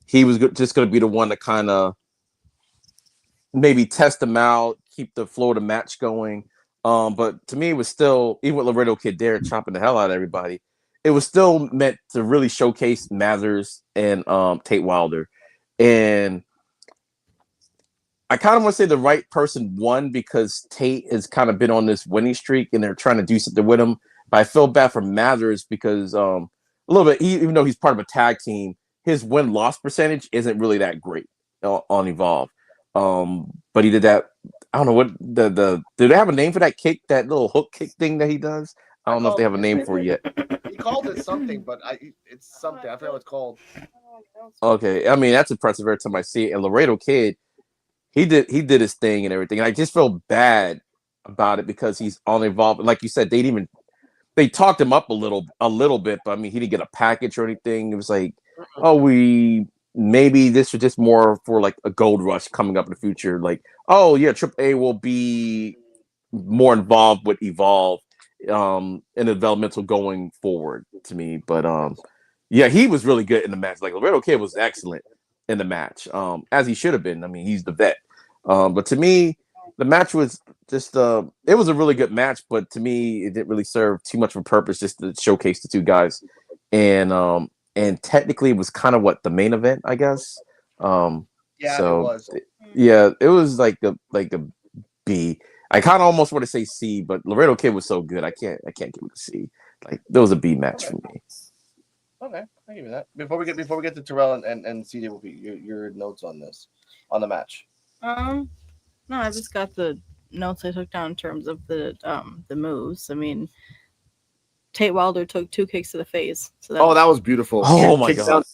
he was just going to be the one to kind of maybe test them out, keep the flow of the match going. But to me, it was still, even with Laredo Kid there chopping the hell out of everybody, it was still meant to really showcase Mathers and Tate Wilder. And I kind of want to say the right person won, because Tate has kind of been on this winning streak and they're trying to do something with him. But I feel bad for Mathers because a little bit, even though he's part of a tag team, his win-loss percentage isn't really that great on Evolve. But he did that. I don't know what do they have a name for that kick, that little hook kick thing that he does? I don't know if they have a name for it yet. He called it something, but it's something. I forgot what it's called. Okay, I mean that's impressive every time I see it. And Laredo Kid, he did his thing and everything. And I just feel bad about it because he's on Evolve. Like you said, they talked him up a little bit, but I mean he didn't get a package or anything. It was like, maybe this was just more for like a gold rush coming up in the future. Like, oh yeah, AAA will be more involved with Evolve in the developmental going forward to me. But yeah, he was really good in the match. Like Laredo Kid was excellent in the match, as he should have been. I mean, he's the vet. But to me, the match was just it was a really good match, but to me, it didn't really serve too much of a purpose just to showcase the two guys. And technically it was kind of the main event, I guess. Yeah, so, it was. Yeah, it was like a B. I kind of almost want to say C, but Laredo Kid was so good, I can't give it a C. Like there was a B match for me. Okay, I give you that. Before we get to Terrell and CJ, will be your notes on the match. No, I just got the notes I took down in terms of the moves. I mean, Tate Wilder took 2 kicks to the face. So that was beautiful. Oh my god!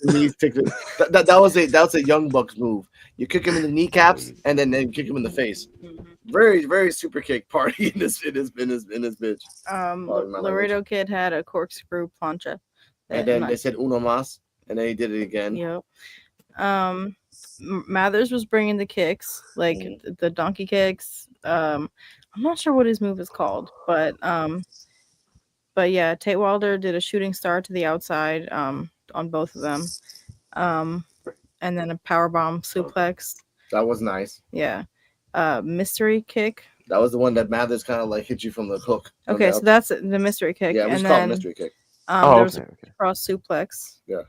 That was a Young Bucks move. You kick him in the kneecaps and then kick him in the face. Mm-hmm. Very, very super kick party in this bitch. Laredo Kid had a corkscrew plancha. And then they said uno más, and then he did it again. Yep. Mathers was bringing the kicks, like the donkey kicks. I'm not sure what his move is called, but yeah, Tate Wilder did a shooting star to the outside on both of them, and then a powerbomb suplex. That was nice. Yeah, mystery kick That was the one that Mathers kind of like hit you from the hook. Okay, so that's the mystery kick. Yeah, we and just call it then mystery kick. there was okay. a cross suplex. Yeah.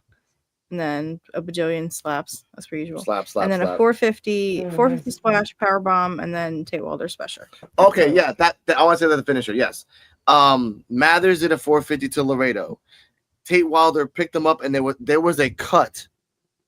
And then a bajillion slaps, as per usual. Slap, and then slap. a 450 splash power bomb, and then Tate Wilder special. Okay, yeah, that I want to say that the finisher. Yes, Mathers did a 450 to Laredo. Tate Wilder picked him up, and there was a cut.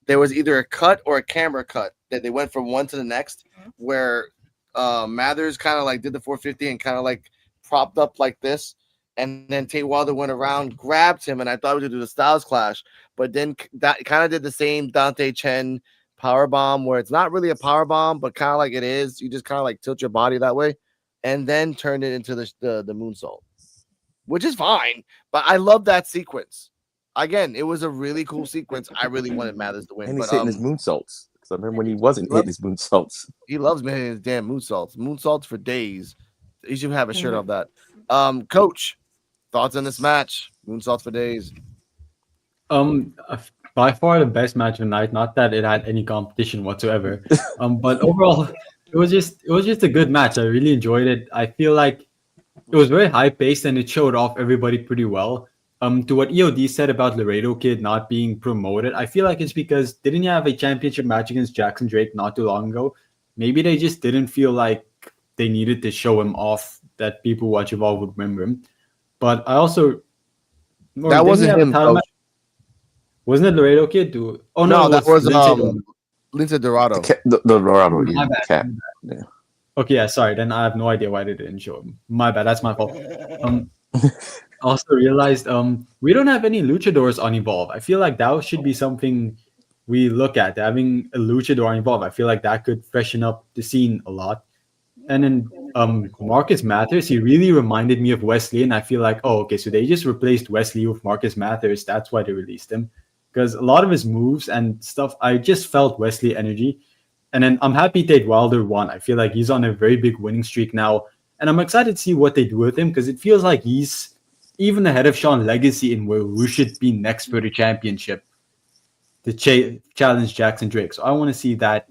There was either a cut or a camera cut that they went from one to the next, where Mathers kind of like did the 450 and kind of like propped up like this, and then Tate Wilder went around, grabbed him, and I thought we would do the Styles Clash, but then that kind of did the same Dante Chen power bomb, where it's not really a power bomb, but kind of like it is. You just kind of like tilt your body that way, and then turned it into the moonsault, which is fine. But I love that sequence. Again, it was a really cool sequence. I really wanted Mathers to win. And he's but hitting his moonsaults. Because I remember when he wasn't hitting his moonsaults. he loves hitting his damn moonsaults. Moonsaults for days. He should have a shirt of that. Coach, thoughts on this match? Moonsaults for days. By far the best match of the night. Not that it had any competition whatsoever. But overall, it was just a good match. I really enjoyed it. I feel like it was very high paced and it showed off everybody pretty well. To what EOD said about Laredo Kid not being promoted, I feel like it's because didn't you have a championship match against Jackson Drake not too long ago? Maybe they just didn't feel like they needed to show him off that people who watch Evolve would remember him. But I also That wasn't him. Wasn't it Laredo Kid? Oh No, that was Lindsay Lindsay Dorado. The Dorado. My bad. Cat. Okay, yeah, sorry. Then I have no idea why they didn't show him. My bad. That's my fault. Also realized we don't have any luchadors on Evolve. I feel like that should be something we look at. Having a luchador on Evolve, I feel like that could freshen up the scene a lot. And then Marcus Mathers, he really reminded me of Wesley, and I feel like, oh, okay, so they just replaced Wesley with Marcus Mathers. That's why they released him. Because a lot of his moves and stuff, I just felt Wesley energy. And then I'm happy Tate Wilder won. I feel like he's on a very big winning streak now. And I'm excited to see what they do with him because it feels like he's even ahead of Sean Legacy in who should be next for the championship to challenge Jackson Drake. So I want to see that.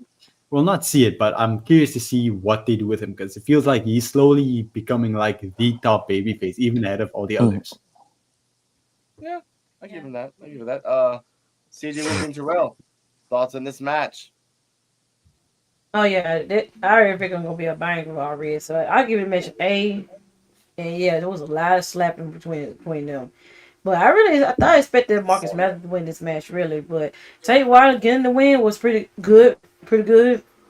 Well, not see it, but I'm curious to see what they do with him because it feels like he's slowly becoming like the top babyface, even ahead of all the others. Yeah, I give him that. CJ Wilson and Terrell, thoughts on this match? Oh yeah, I already think I'm gonna be a banger already. So I'll give it a mention A. And yeah, there was a lot of slapping between them. But I thought I expected Marcus Mathers to win this match, really. But Tate Wilder getting the win was pretty good.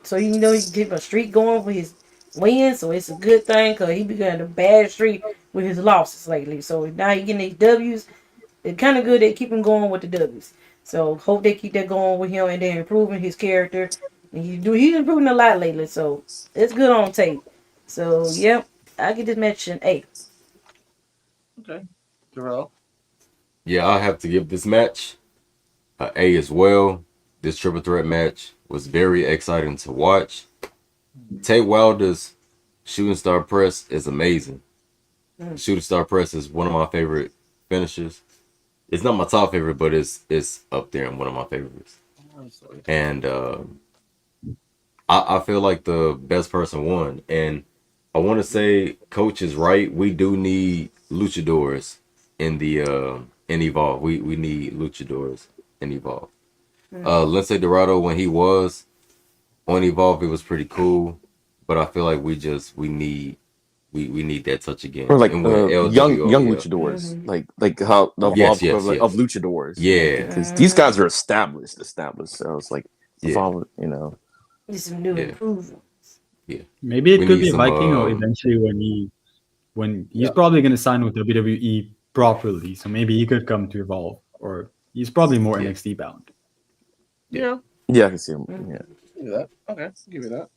So you know he can keep a streak going for his wins, so it's a good thing because he began a bad streak with his losses lately. So now he getting these W's. It's kind of good they keep him going with the W's. So hope they keep that going with him and then improving his character. And he's improving a lot lately, so it's good on Tate. So yep, I get this match an A. Okay, Terrell. Yeah, I have to give this match an A as well. This triple threat match was very exciting to watch. Tate Wilder's shooting star press is amazing. Shooting star press is one of my favorite finishers. It's not my top favorite, but it's up there and one of my favorites. And I feel like the best person won. And I want to say Coach is right. We do need luchadors in the in Evolve. We need luchadors in Evolve. Lindsay Dorado, when he was on Evolve, it was pretty cool. But I feel like we need that touch again. Or like young luchadors, like how the yes. of luchadors. Yeah, because these guys are established. So it's like Evolve, you know. Need some new improvements. Yeah, maybe it We could need be some, Vikingo eventually when he's probably going to sign with WWE properly. So maybe he could come to Evolve, or he's probably more NXT bound. Yeah, I can see him. Yeah, give you that. Okay, give you that.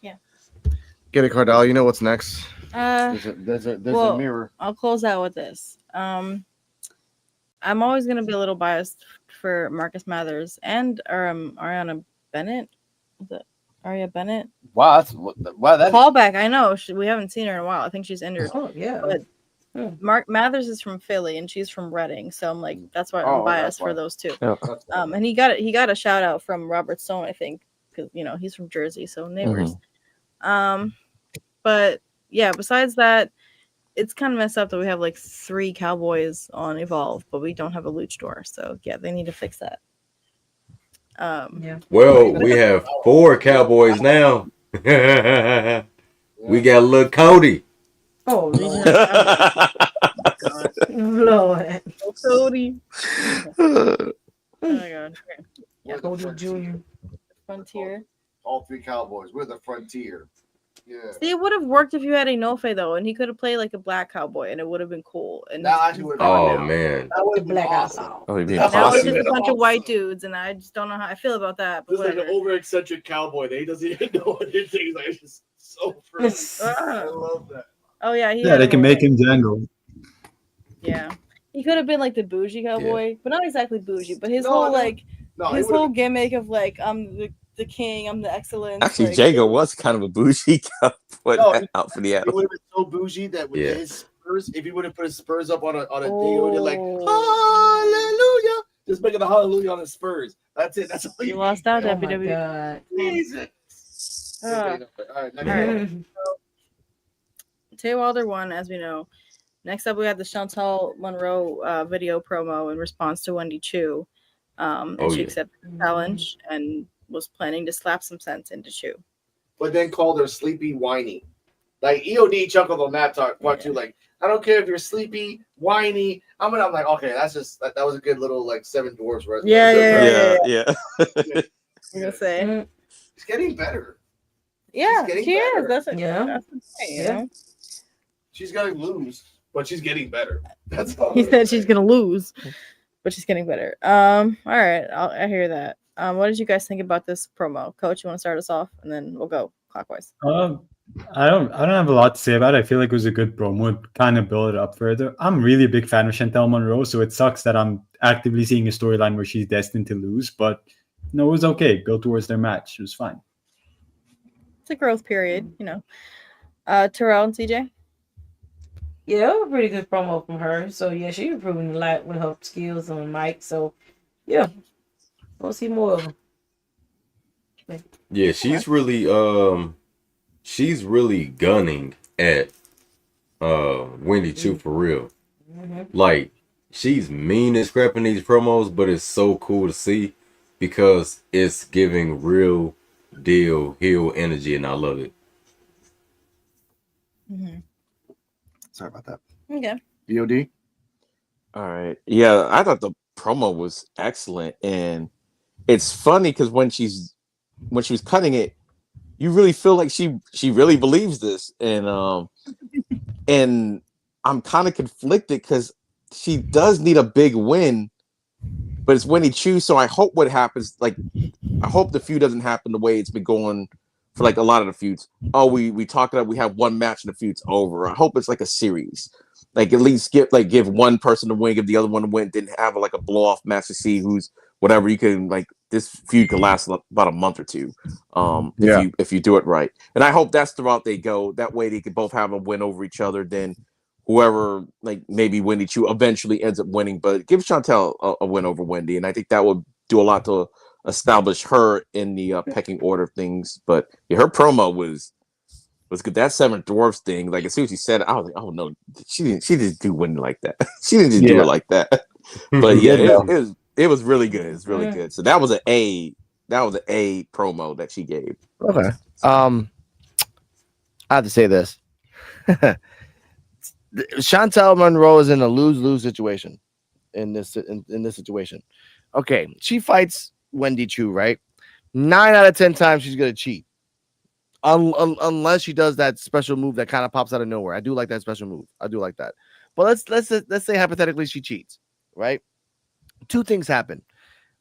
Yeah. Get it, Cardell. You know what's next? There's a well, mirror. I'll close out with this. I'm always gonna be a little biased for Marcus Mathers and Ariana Bennett. Was it Aria Bennett? Wow, that Callback. I know we haven't seen her in a while. I think she's injured. Oh yeah. But Mathers is from Philly and she's from Reading, so I'm like that's why I'm biased for those two. Yeah. And he got a shout out from Robert Stone, I think, because he's from Jersey, so neighbors. But yeah, besides that, it's kind of messed up that we have like 3 cowboys on Evolve, but we don't have a luchador. So yeah, they need to fix that. Yeah. Well, we have 4 cowboys now. We got little Cody. Oh we Lord. have God. Lord. Oh, Cody. Oh my God. Okay. We're the Cody frontier. Jr. Frontier. All 3 cowboys. We're the frontier. Yeah. See, it would have worked if you had Enofe though, and he could have played like a black cowboy, and it would have been cool. And Now actually would have Oh been man. that would The have been black awesome. eyeball. Oh, you'd be That now it's posse. just a bunch of awesome. white dudes, and I just don't know how I feel about that. But This is like whatever. an over eccentric cowboy that he doesn't even know what it is. Like, it's just so friendly. I love that. Oh yeah, he Yeah, had they a can little- make him jangle. Yeah, he could have been like the bougie cowboy, but not exactly bougie. But his No, whole no. like No, his it would've whole gimmick of like I'm the king, I'm the excellence. Actually, like, Jago was kind of a bougie cowboy No, out for the He Adam. would have been so bougie that with Yeah. his spurs, if he would have put his spurs up on a day, it would have like Oh. hallelujah. Just making the hallelujah on his spurs. That's it. That's all You you lost out, Oh my WWE. God. Jesus. Uh, All right, next all right. one. Tay Wilder won, as we know. Next up, we had the Chantal Monroe video promo in response to Wendy Chu. And Oh, she yeah. accepted the challenge and was planning to slap some sense into Chu. But then called her sleepy, whiny. Like EOD chuckled on that part too. Like, I don't care if you're sleepy, whiny. I'm like, okay, that's just that was a good little like 7 dwarfs. Right? Yeah. Yeah. I'm gonna say, Mm, It's getting better. yeah, getting she better. is. That's it. Yeah. That's the thing, you Yeah. know? She's gonna lose, but she's getting better. That's all. He said she's gonna lose, but she's getting better. All right, I hear that. What did you guys think about this promo, Coach? You want to start us off, and then we'll go clockwise. I don't have a lot to say about it. I feel like it was a good promo. It kind of build it up further. I'm really a big fan of Chantel Monroe, so it sucks that I'm actively seeing a storyline where she's destined to lose. But no, it was okay. Built towards their match. It was fine. It's a growth period, you know. Terrell and CJ. Yeah, it was a pretty good promo from her. So yeah, she improving a lot with her skills on the mic. So yeah, we'll see more of her. Yeah, she's really gunning at Wendy Chu for real. Like, she's mean as crap in these promos, but it's so cool to see because it's giving real deal heel energy, and I love it. Sorry about that. Okay. EOD. All right. Yeah, I thought the promo was excellent, and it's funny because when she was cutting it, you really feel like she really believes this, and I'm kind of conflicted because she does need a big win, but it's Wendy Chu, so I hope what happens, like, I hope the feud doesn't happen the way it's been going for like a lot of the feuds. Oh, we talk it up, we have one match and the feud's over. I hope it's like a series. Like, at least give one person the win, give the other one the win, then have like a blow off match to see who's whatever. You can, like, this feud could last about a month or two. If you do it right. And I hope that's the route they go. That way they could both have a win over each other. Then whoever, like maybe Wendy Chu eventually ends up winning, but give Chantel a win over Wendy. And I think that would do a lot to establish her in the pecking order of things. But yeah, her promo was good. That 7 dwarfs thing, like as soon as she said it, I was like, oh no, she didn't do Wendy like that. She didn't just do it like that. But yeah, it was really good. It's really good. So that was an A promo that she gave. Okay. I have to say this. Chantel Monroe is in a lose-lose situation in this situation. Okay, she fights Wendy Chu, right? 9 out of 10 times she's gonna cheat, unless she does that special move that kind of pops out of nowhere. I do like that special move. I do like that. But let's say hypothetically she cheats, right? 2 things happen.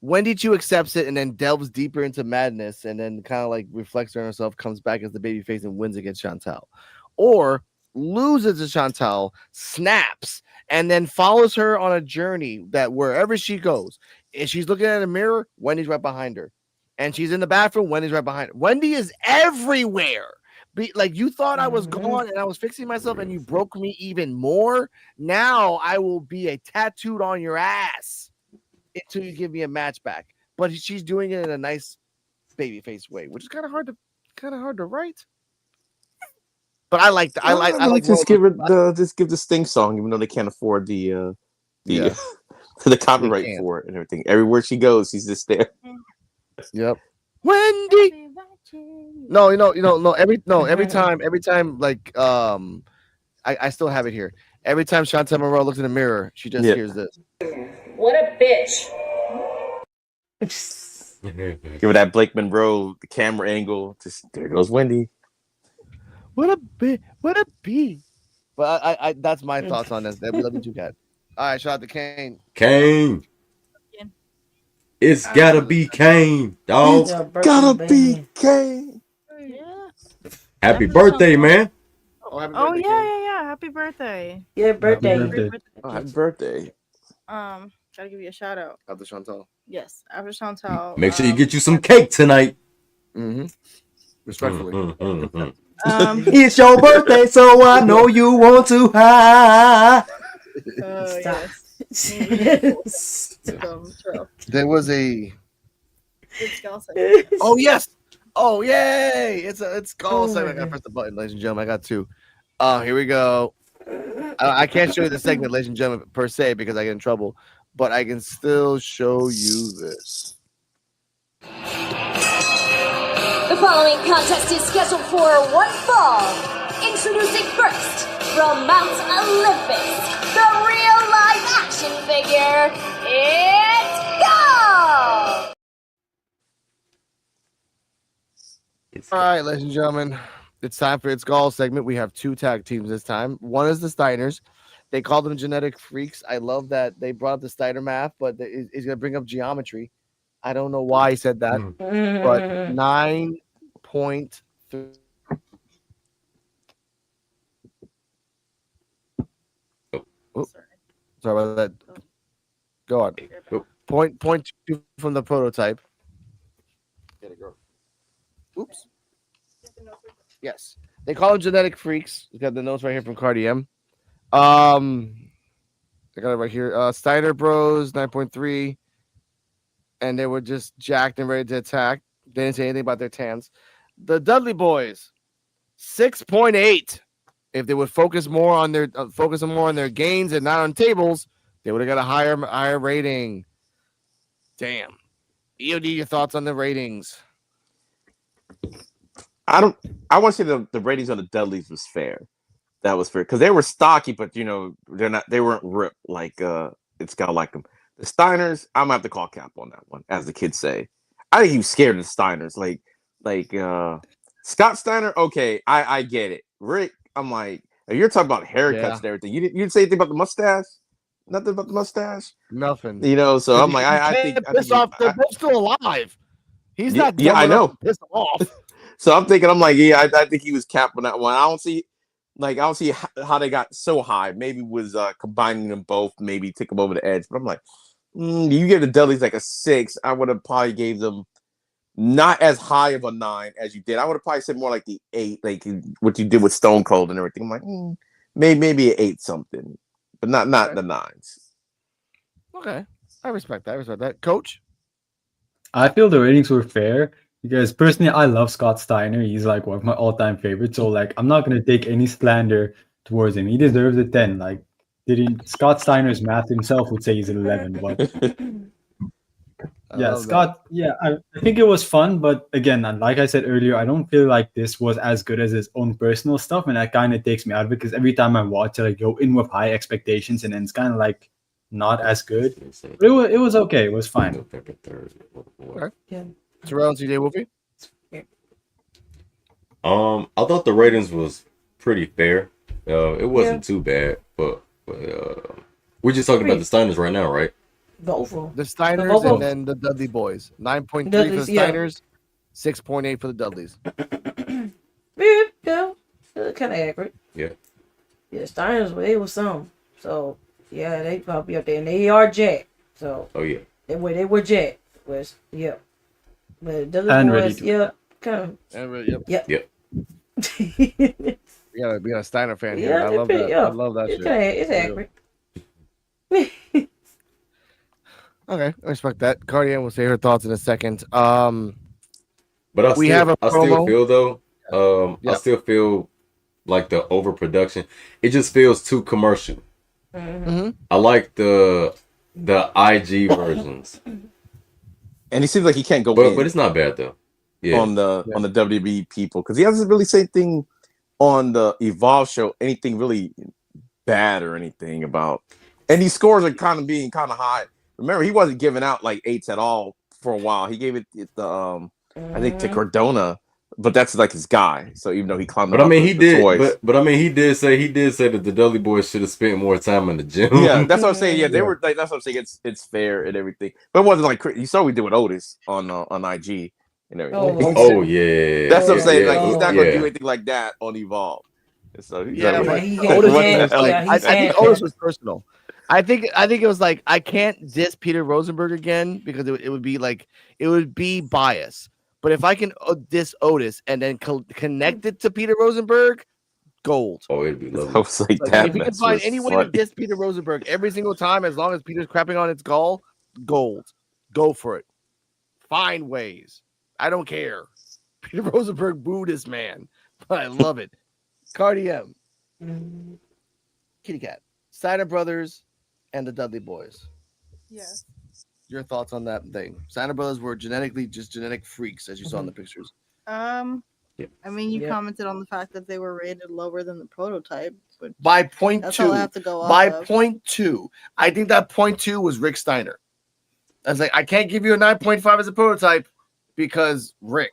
Wendy Chu accepts it and then delves deeper into madness and then kind of like reflects on herself, comes back as the babyface and wins against Chantel, or loses to Chantel, snaps, and then follows her on a journey that wherever she goes, if she's looking at a mirror, Wendy's right behind her, and she's in the bathroom, Wendy's right behind her. Wendy is everywhere. Like, you thought I was gone and I was fixing myself and you broke me even more. Now I will be a tattooed on your ass until you give me a match back. But she's doing it in a nice babyface way, which is kind of hard to write. But I like I like just give the Sting song, even though they can't afford the Yeah. the copyright can't. for it and everything. Everywhere she goes, she's just there. Yep. Wendy. No. Every time, like I still have it here. Every time Chantel Monroe looks in the mirror, she just hears this. What a bitch. Give her that Blake Monroe, the camera angle. Just there goes Wendy. What a bee. But I that's my thoughts on this. We love you too, Cat. All right, shout out to Kane. Kane. It's gotta be Kane, dog. Gotta be Kane. Yeah. Happy birthday, man. Oh, happy Oh birthday, yeah. Happy birthday. Yeah, birthday. Happy birthday. Gotta give you a shout out. After Chantal. Yes, after Chantal. Make sure you get you some cake tonight. Mm-hmm. Respectfully. It's your birthday, so I know you want to high. Yes. There was a. It's Oh yes! Oh yay! It's call segment. I gotta press the button, ladies and gentlemen. I got two. Here we go. I can't show you the segment, ladies and gentlemen, per se, because I get in trouble. But I can still show you this. The following contest is scheduled for one fall. Introducing first, from Mount Olympus, the real live action figure. It's Go! All right, ladies and gentlemen, it's time for It's Gall segment. We have two tag teams this time. One is the Steiners. They call them genetic freaks. I love that they brought up the Steiner math, but he's going to bring up geometry. I don't know why he said that, but 9.3. Oh, sorry about that. Go on. Point two from the prototype. Get it, girl. Oops. Yes, they call them genetic freaks. We got the notes right here from Cardi M. I got it right here. Steiner Bros 9.3, and they were just jacked and ready to attack. They didn't say anything about their tans. The Dudley Boys 6.8. If they would focus more on their gains and not on tables, they would have got a higher rating. Damn. EOD, your thoughts on the ratings? I want to say the ratings on the Dudleys was fair. That was fair because they were stocky, but they weren't ripped like it's got like them. The Steiners, I'm gonna have to call cap on that one, as the kids say. I think he was scared of the Steiners, like Scott Steiner. Okay, I get it. Rick, I'm like, you're talking about haircuts and everything. You didn't say anything about the mustache. Nothing about the mustache. Nothing. So I'm like, I think they're both still alive. He's not. Yeah, I know. Pissed off. So I'm thinking, I think he was capped on that one. I don't see how they got so high. Maybe it was combining them both, maybe took them over the edge. But I'm like, you give the Dudleys like a 6. I would have probably gave them not as high of a 9 as you did. I would have probably said more like the 8, like what you did with Stone Cold and everything. I'm like, maybe an 8 something, but not the 9s. Okay, I respect that. Coach, I feel the ratings were fair because personally, I love Scott Steiner. He's like one of my all-time favorites. So like, I'm not gonna take any slander towards him. He deserves a 10. Like, Scott Steiner's math himself would say he's an 11. But yeah, Scott. Yeah, I think it was fun. But again, like I said earlier, I don't feel like this was as good as his own personal stuff, and that kind of takes me out of it because every time I watch it, I go in with high expectations, and then it's kind of like not as good. But it was okay. It was fine. Okay. Yeah. Terrell and CJ Wolfie. I thought the ratings was pretty fair. It wasn't too bad, but we're just talking about the Steiners right now, right? The Steiners and then the Dudley Boys. 9.3 for the Steiners, 6.8 for the Dudleys. Yeah, kind of accurate. Yeah. Yeah, Steiners, they was some. So yeah, they probably up there, and they are jacked. So yeah, they were jacked. But Dudley and Boys, kind of. Yep. We got a Steiner fan here. I love that. I love that shit. It's accurate. Okay, I respect that. Cardian will say her thoughts in a second. But I still feel though. I still feel like the overproduction. It just feels too commercial. Mm-hmm. I like the IG versions, And he seems like he can't go but it's not bad though. Yeah, on the WWE people because he hasn't really said anything on the Evolve show, anything really bad or anything about. And these scores are kind of being kind of high. Remember, he wasn't giving out like 8s at all for a while. He gave it the I think to Cardona, but that's like his guy. So even though he climbed, but I mean, the, he the did. toys. But I mean, he did say that the Dudley Boys should have spent more time in the gym. Yeah, that's what I'm saying. Yeah, they were like, that's what I'm saying. It's fair and everything, but it wasn't like you saw we did with Otis on IG and everything. Oh yeah, that's what I'm saying. yeah, Like he's not gonna do anything like that on Evolve. So he's Yeah, like, but Otis was like, I think Otis was personal. I think it was like I can't diss Peter Rosenberg again because it would be like it would be bias. But if I can diss Otis and then connect it to Peter Rosenberg, gold. Oh, it'd be lovely. I was like that. If you can find any way to diss Peter Rosenberg every single time, as long as Peter's crapping on its goal, gold. Go for it. Find ways. I don't care. Peter Rosenberg booed this man, but I love it. Cardi M, Kitty Cat, Steiner Brothers, and the Dudley Boys. Yes. Your thoughts on that thing? Steiner Brothers were genetic freaks, as you saw in the pictures. I mean, you commented on the fact that they were rated lower than the prototype, but by point that's two. all I have to go off By of. point two, I think that point two was Rick Steiner. I was like, I can't give you a 9.5 as a prototype because Rick.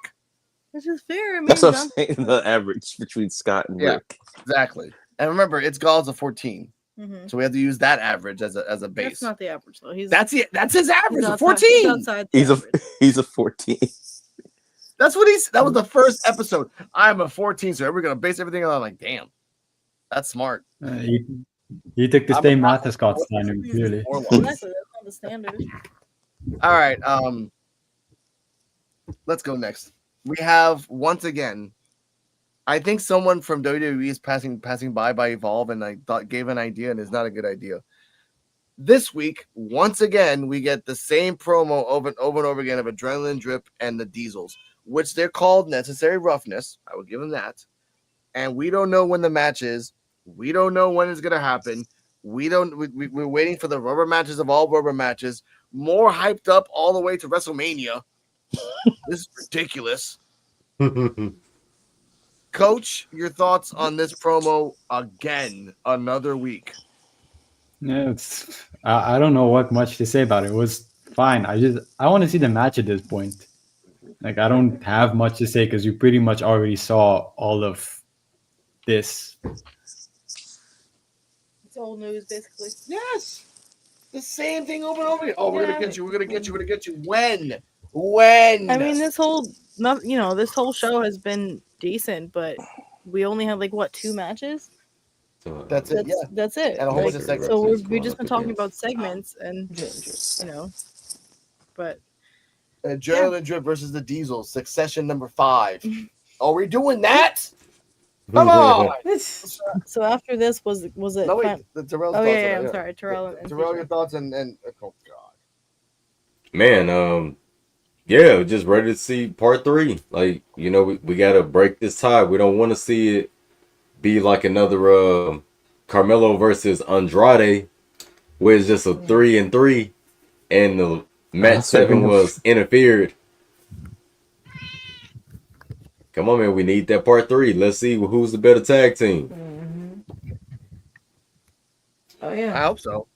Which is fair. I mean, That's what I'm saying. The average between Scott and Rick. Exactly. And remember, its Gall's a 14. Mhm. So we have to use that average as a base. That's not the average though. That's it. That's his average. He's A outside- 14. He's a 14. That's what that was the first episode. I'm a 14, so we're gonna base everything on like, damn, that's smart. He took the I'm same a- math as Scott Steiner, clearly. Exactly, that's not the standard. All right. Let's go next. We have once again. I think someone from WWE is passing by Evolve, and I gave an idea, and it's not a good idea. This week, once again, we get the same promo over and over again of Adrenaline Drip and the Diesels, which they're called Necessary Roughness. I will give them that. And we don't know when the match is. We don't know when it's gonna happen. We're waiting for the rubber matches of all rubber matches. More hyped up all the way to WrestleMania. This is ridiculous. Coach, your thoughts on this promo again? Another week. Yeah, I don't know what much to say about it. It was fine. I want to see the match at this point. Like, I don't have much to say because you pretty much already saw all of this. It's old news, basically. Yes. The same thing over and over again. Oh, we're gonna get you. We're gonna get you. We're gonna get you. When? I mean, this whole show has been decent, but we only had like what 2 matches. That's it. Yeah. That's it. And a whole bunch Like, of segments. so we've just been talking about segments, and but Adrenaline Drip versus the Diesel, Succession number 5. Are we doing that? Come on. So after this was it? No, wait. The Terrell's Oh thoughts yeah, on I'm it, sorry, Terrell. And Terrell, your thoughts and oh god. Man, yeah, just ready to see part 3. Like, we gotta break this tie. We don't want to see it be like another Carmelo versus Andrade, where it's just a 3-3, and the match 7 was interfered. Come on, man, we need that part 3. Let's see who's the better tag team. Oh yeah, I hope so.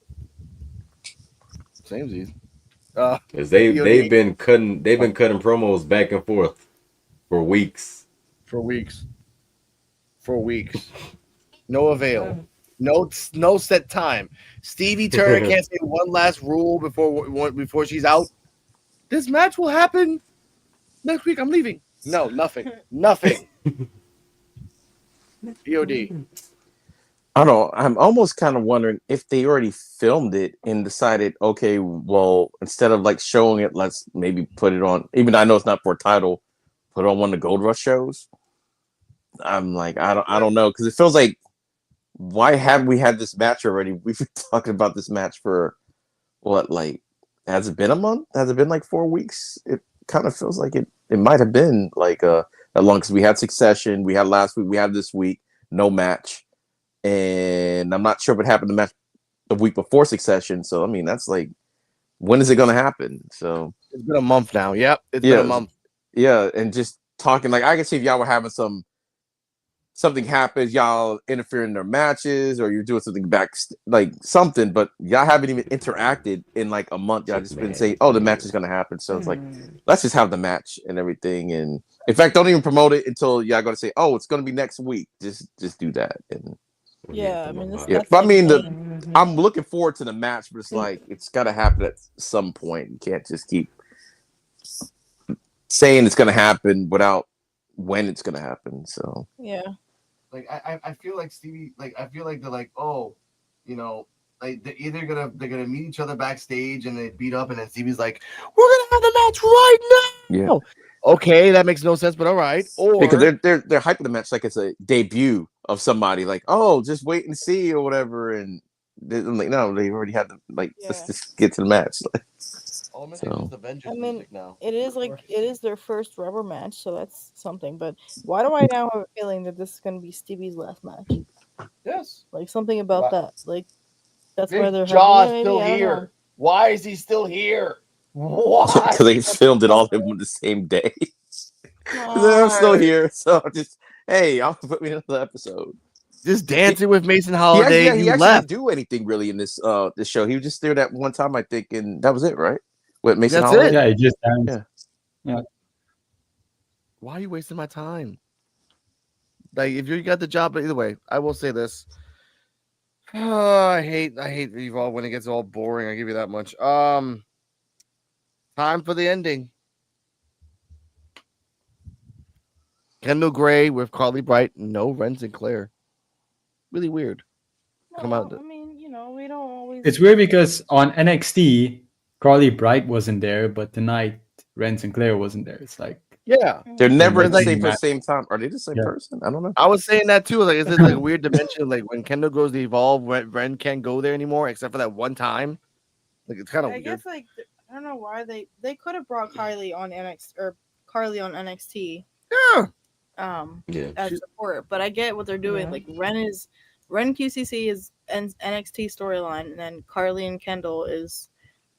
Samesies. Cause they've been cutting promos back and forth for weeks. For weeks. No avail. No set time. Stevie Turner can't say one last rule before she's out. This match will happen next week. I'm leaving. No, nothing. Nothing. POD. I don't know. I'm almost kind of wondering if they already filmed it and decided, okay, well, instead of like showing it, let's maybe put it on. Even though I know it's not for a title, put it on one of the Gold Rush shows. I'm like, I don't know, because it feels like, why haven't we had this match already? We've been talking about this match for what, like, has it been a month? Has it been like 4 weeks? It kind of feels like it might have been like that long, because we had Succession, we had last week, we had this week. no match, and I'm not sure what happened the match the week before Succession. So I mean, that's like, when is it going to happen? So It's been a month now. Yep, it's been a month. Yeah, and just talking, like, I can see if y'all were having something happens, y'all interfere in their matches, or you're doing something back, like something, but y'all haven't even interacted in like a month. Y'all just been saying, "Oh, the match is gonna happen," so it's like, let's just have the match and everything. And in fact, don't even promote it until y'all gonna say, "Oh, it's gonna be next week." Just do that. And Yeah, I mean, but I mean, I'm looking forward to the match, but it's like it's gotta happen at some point. You can't just keep saying it's gonna happen without when it's gonna happen. So yeah. Like I feel like Stevie, like I feel like they're like, oh, like they're gonna meet each other backstage and they beat up, and then Stevie's like, we're gonna have the match right now. yeah, Okay, that makes no sense, but all right. Or because they're hyping the match like it's a debut of somebody. Like, oh, just wait and see or whatever. And I'm like, no, they already had the Let's just get to the match. So Avengers I mean, music now. it is their first rubber match, so that's something. But why do I now have a feeling that this is going to be Stevie's last match? Yes, Like something about that. Like that's why Big they're Jaw's maybe, still I don't know. here. Why is he still here? Why? because they filmed it all in the same day. I'm still here, so just I'll put me in another episode. Just dancing with Mason He Holiday. actually left. didn't do anything really in this show. He was just there that one time, I think, and that was it, right? With Mason That's Holiday. it. Yeah, he just danced. Yeah. Why are you wasting my time? Like, if you got the job, but either way, I will say this. I hate Evolve when it gets all boring. I give you that much. Time for the ending. Kendall Gray with Carly Bright, no Ren Sinclair. Really weird. Come out. I mean, we don't always. It's weird because on NXT, Carly Bright wasn't there, but tonight Ren Sinclair wasn't there. It's like, Yeah, they're never at the like, same time. Are they the same person? I don't know. I was saying that too. Like, is it like a weird dimension? Like when Kendall goes to Evolve, Ren can't go there anymore, except for that one time. Like, it's kind of I weird. guess like I don't know why they could have brought Carly on NXT. Yeah. As support, but I get what they're doing. Yeah. Like Ren QCC is NXT storyline, and then Carly and Kendall is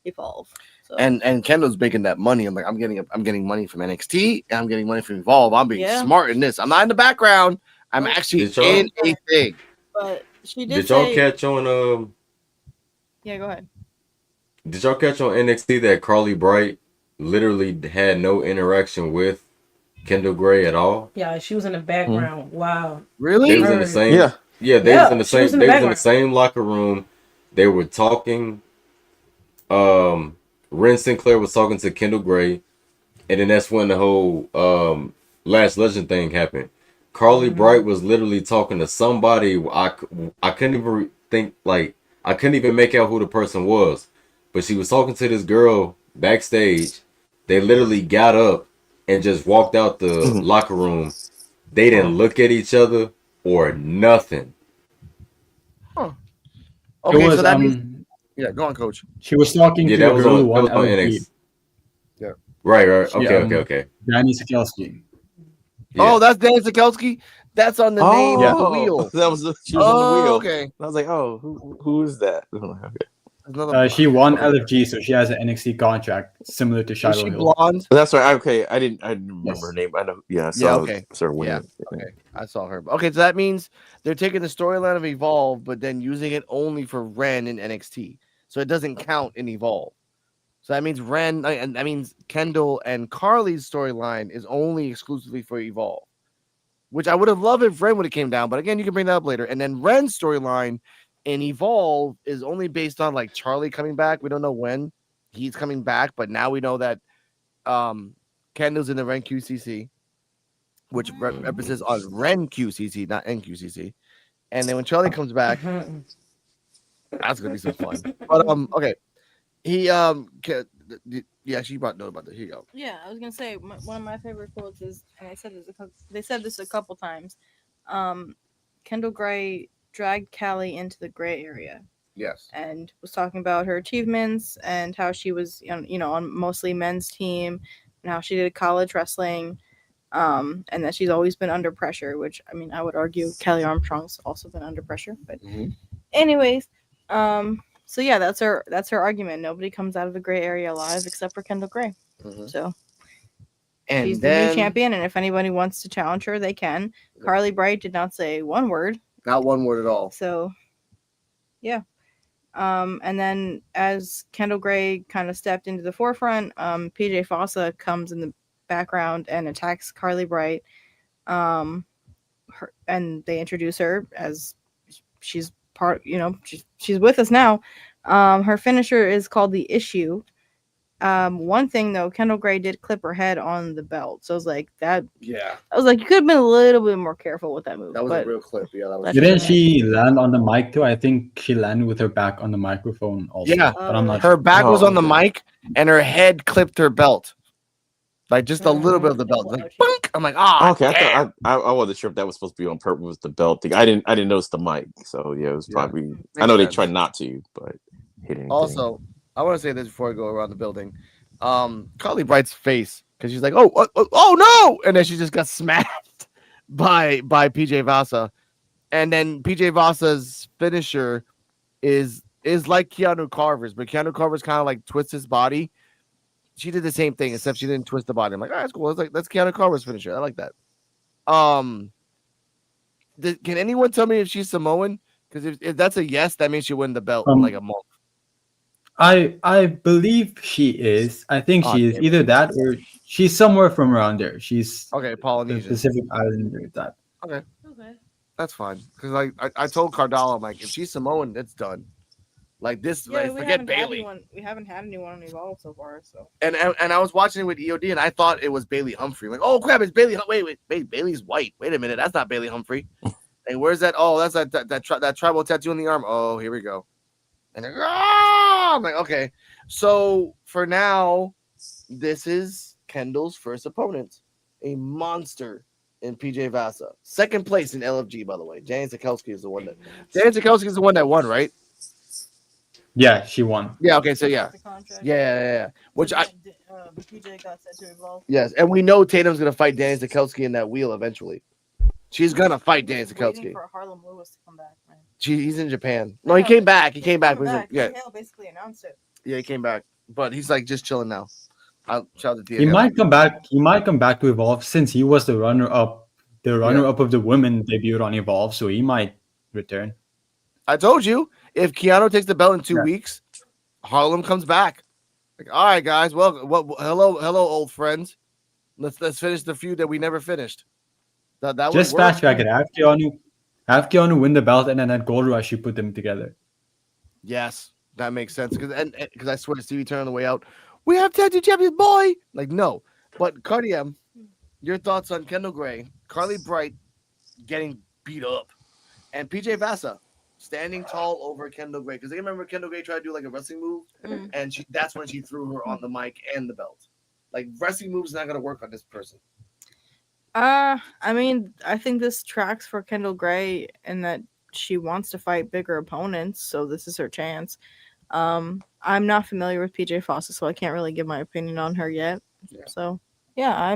Evolve. So. And Kendall's making that money. I'm like, I'm getting money from NXT, and I'm getting money from Evolve. I'm being smart in this. I'm not in the background. I'm actually in a thing. But she did y'all catch on Yeah, go ahead. Did y'all catch on NXT that Carly Bright literally had no interaction with Kendall Gray at all? Yeah, she was in the background. Wow. Really? They was in the same. They was in the same. They was in the same locker room. They were talking. Ren Sinclair was talking to Kendall Gray, and then that's when the whole Last Legend thing happened. Carly Bright was literally talking to somebody. I couldn't even think, like, I couldn't even make out who the person was, but she was talking to this girl backstage. They literally got up and just walked out the locker room. They didn't look at each other or nothing. Huh. Okay, so that means go on, Coach. She was talking to that a was girl on, who won that was on LFG. NXT. Yeah. Right. Okay. Danny Sikelski. Yeah. Oh, that's Dan Sikelski. That's on the name of the wheel. That was she was on the wheel. Okay. I was like, oh, who is that? She won LFG, so she has an NXT contract similar to Shiloh she Hill. blonde? That's right. Okay, I didn't remember her name. I know. Yeah. Okay. Okay. I saw her. Okay, so that means they're taking the storyline of Evolve, but then using it only for Ren in NXT, so it doesn't count in Evolve. So that means that means Kendall and Carly's storyline is only exclusively for Evolve, which I would have loved if Ren would have came down. But again, you can bring that up later. And then Ren's storyline in Evolve is only based on like Charlie coming back. We don't know when he's coming back, but now we know that Kendall's in the Ren QCC, which represents on Ren QCC, not NQCC. And then when Charlie comes back, that's gonna be some fun. But okay, he she brought note about that. Here you go. Yeah, I was gonna say one of my favorite quotes is, and they said this a couple times. Kendall Gray dragged Callie into the gray area. Yes. And was talking about her achievements and how she was, on mostly men's team, and how she did college wrestling. and that she's always been under pressure. Which I mean, I would argue Kelly Armstrong's also been under pressure. But anyways, so yeah, that's her argument. Nobody comes out of the gray area alive except for Kendall Gray. So. And She's then, the new champion, and if anybody wants to challenge her, they can. Carly Bright did not say one word. Not one word at all. So, yeah. And then as Kendall Gray kind of stepped into the forefront, PJ Fossa comes in the background and attacks Carly Bright. And they introduce her as she's part, she's with us now. Her finisher is called the Issue. One thing though, Kendall Gray did clip her head on the belt, so I was like, that. Yeah, I was like, you could have been a little bit more careful with that move. that was a real clip. Yeah, that was. Didn't she land on the mic too? I think she landed with her back on the microphone also. Yeah, but I'm not. Her back was on the mic, and her head clipped her belt, like just a little bit of the belt. Like, bunk! I'm like, okay. I wasn't sure if that was supposed to be on purpose with the belt thing. I didn't notice the mic, so yeah, it was probably. I know they tried not to, but hit anything. Also, I want to say this before I go around the building. Carly Bright's face, because she's like, oh no, and then she just got smacked by PJ Vasa, and then PJ Vasa's finisher is like Keanu Carver's, but Keanu Carver's kind of like twists his body. She did the same thing, except she didn't twist the body. I'm like, all right, that's cool. It's like that's Keanu Carver's finisher. I like that. Can anyone tell me if she's Samoan? Because if that's a yes, that means she win the belt in like a month. I believe she is. I think she is either that or she's somewhere from around there. She's Polynesian, Pacific Islander type. Okay, that's fine. Because I told Cardala, I'm like, if she's Samoan, it's done. Like this, forget Bailey. We haven't had anyone on Evolve so far. So and I was watching it with EOD, and I thought it was Bailey Humphrey. I'm like, oh crap, it's Bailey. Wait, Bailey's white. Wait a minute, that's not Bailey Humphrey. And where's that? Oh, that's that tribal tattoo on the arm. Oh, here we go. And I'm like, okay. So for now, this is Kendall's first opponent, a monster in PJ Vasa. Second place in LFG, by the way. Janet Zakowski is the one that won, right? Yeah, she won. Yeah. Okay. So yeah. Which PJ got set to Evolve. Yes, and we know Tatum's gonna fight Danny Zakowski in that wheel eventually. She's gonna fight Danny Zakowski. For Harlem Lewis to come back, man. He's in Japan. No, he came back. He came back. Yeah, Hale basically announced it. Yeah, he came back, but he's like just chilling now. I'll shout the He might come back. He might come back to Evolve since he was the runner-up of the women debut on Evolve, so he might return. I told you, if Keanu takes the belt in 2 weeks, Harlem comes back. Like, all right, guys. Well, hello, old friends. Let's finish the feud that we never finished. That just fast track it. Have Keanu win the belt, and then at Gold Rush you put them together. Yes, that makes sense. Because I swear to Stevie turned on the way out. We have tag team champions, boy. Like no, but Cardium, your thoughts on Kendall Gray, Carly Bright getting beat up, and PJ Vasa standing tall over Kendall Gray? Because I remember Kendall Gray tried to do like a wrestling move, and that's when she threw her on the mic and the belt. Like wrestling moves not gonna work on this person. I mean, I think this tracks for Kendall Gray in that she wants to fight bigger opponents, so this is her chance. I'm not familiar with PJ Fossa, so I can't really give my opinion on her yet. Yeah. So, yeah,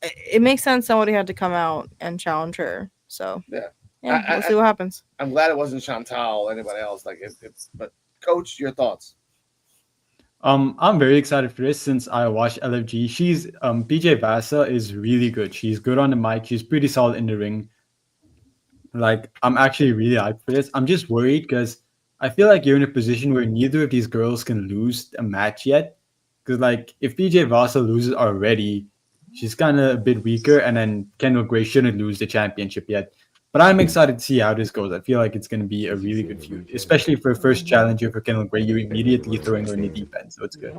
it makes sense somebody had to come out and challenge her. So, we'll see what happens. I'm glad it wasn't Chantal or anybody else. But Coach, your thoughts? I'm very excited for this since I watched LFG. She's PJ Vasa is really good. She's good on the mic. She's pretty solid in the ring. Like, I'm actually really hyped for this. I'm just worried because I feel like you're in a position where neither of these girls can lose a match yet. Because like if PJ Vasa loses already, she's kind of a bit weaker, and then Kendall Gray shouldn't lose the championship yet. But I'm excited to see how this goes. I feel like it's going to be a really good feud, especially for first challenger for Kendall Gray. You're immediately throwing her in the deep end, so it's good.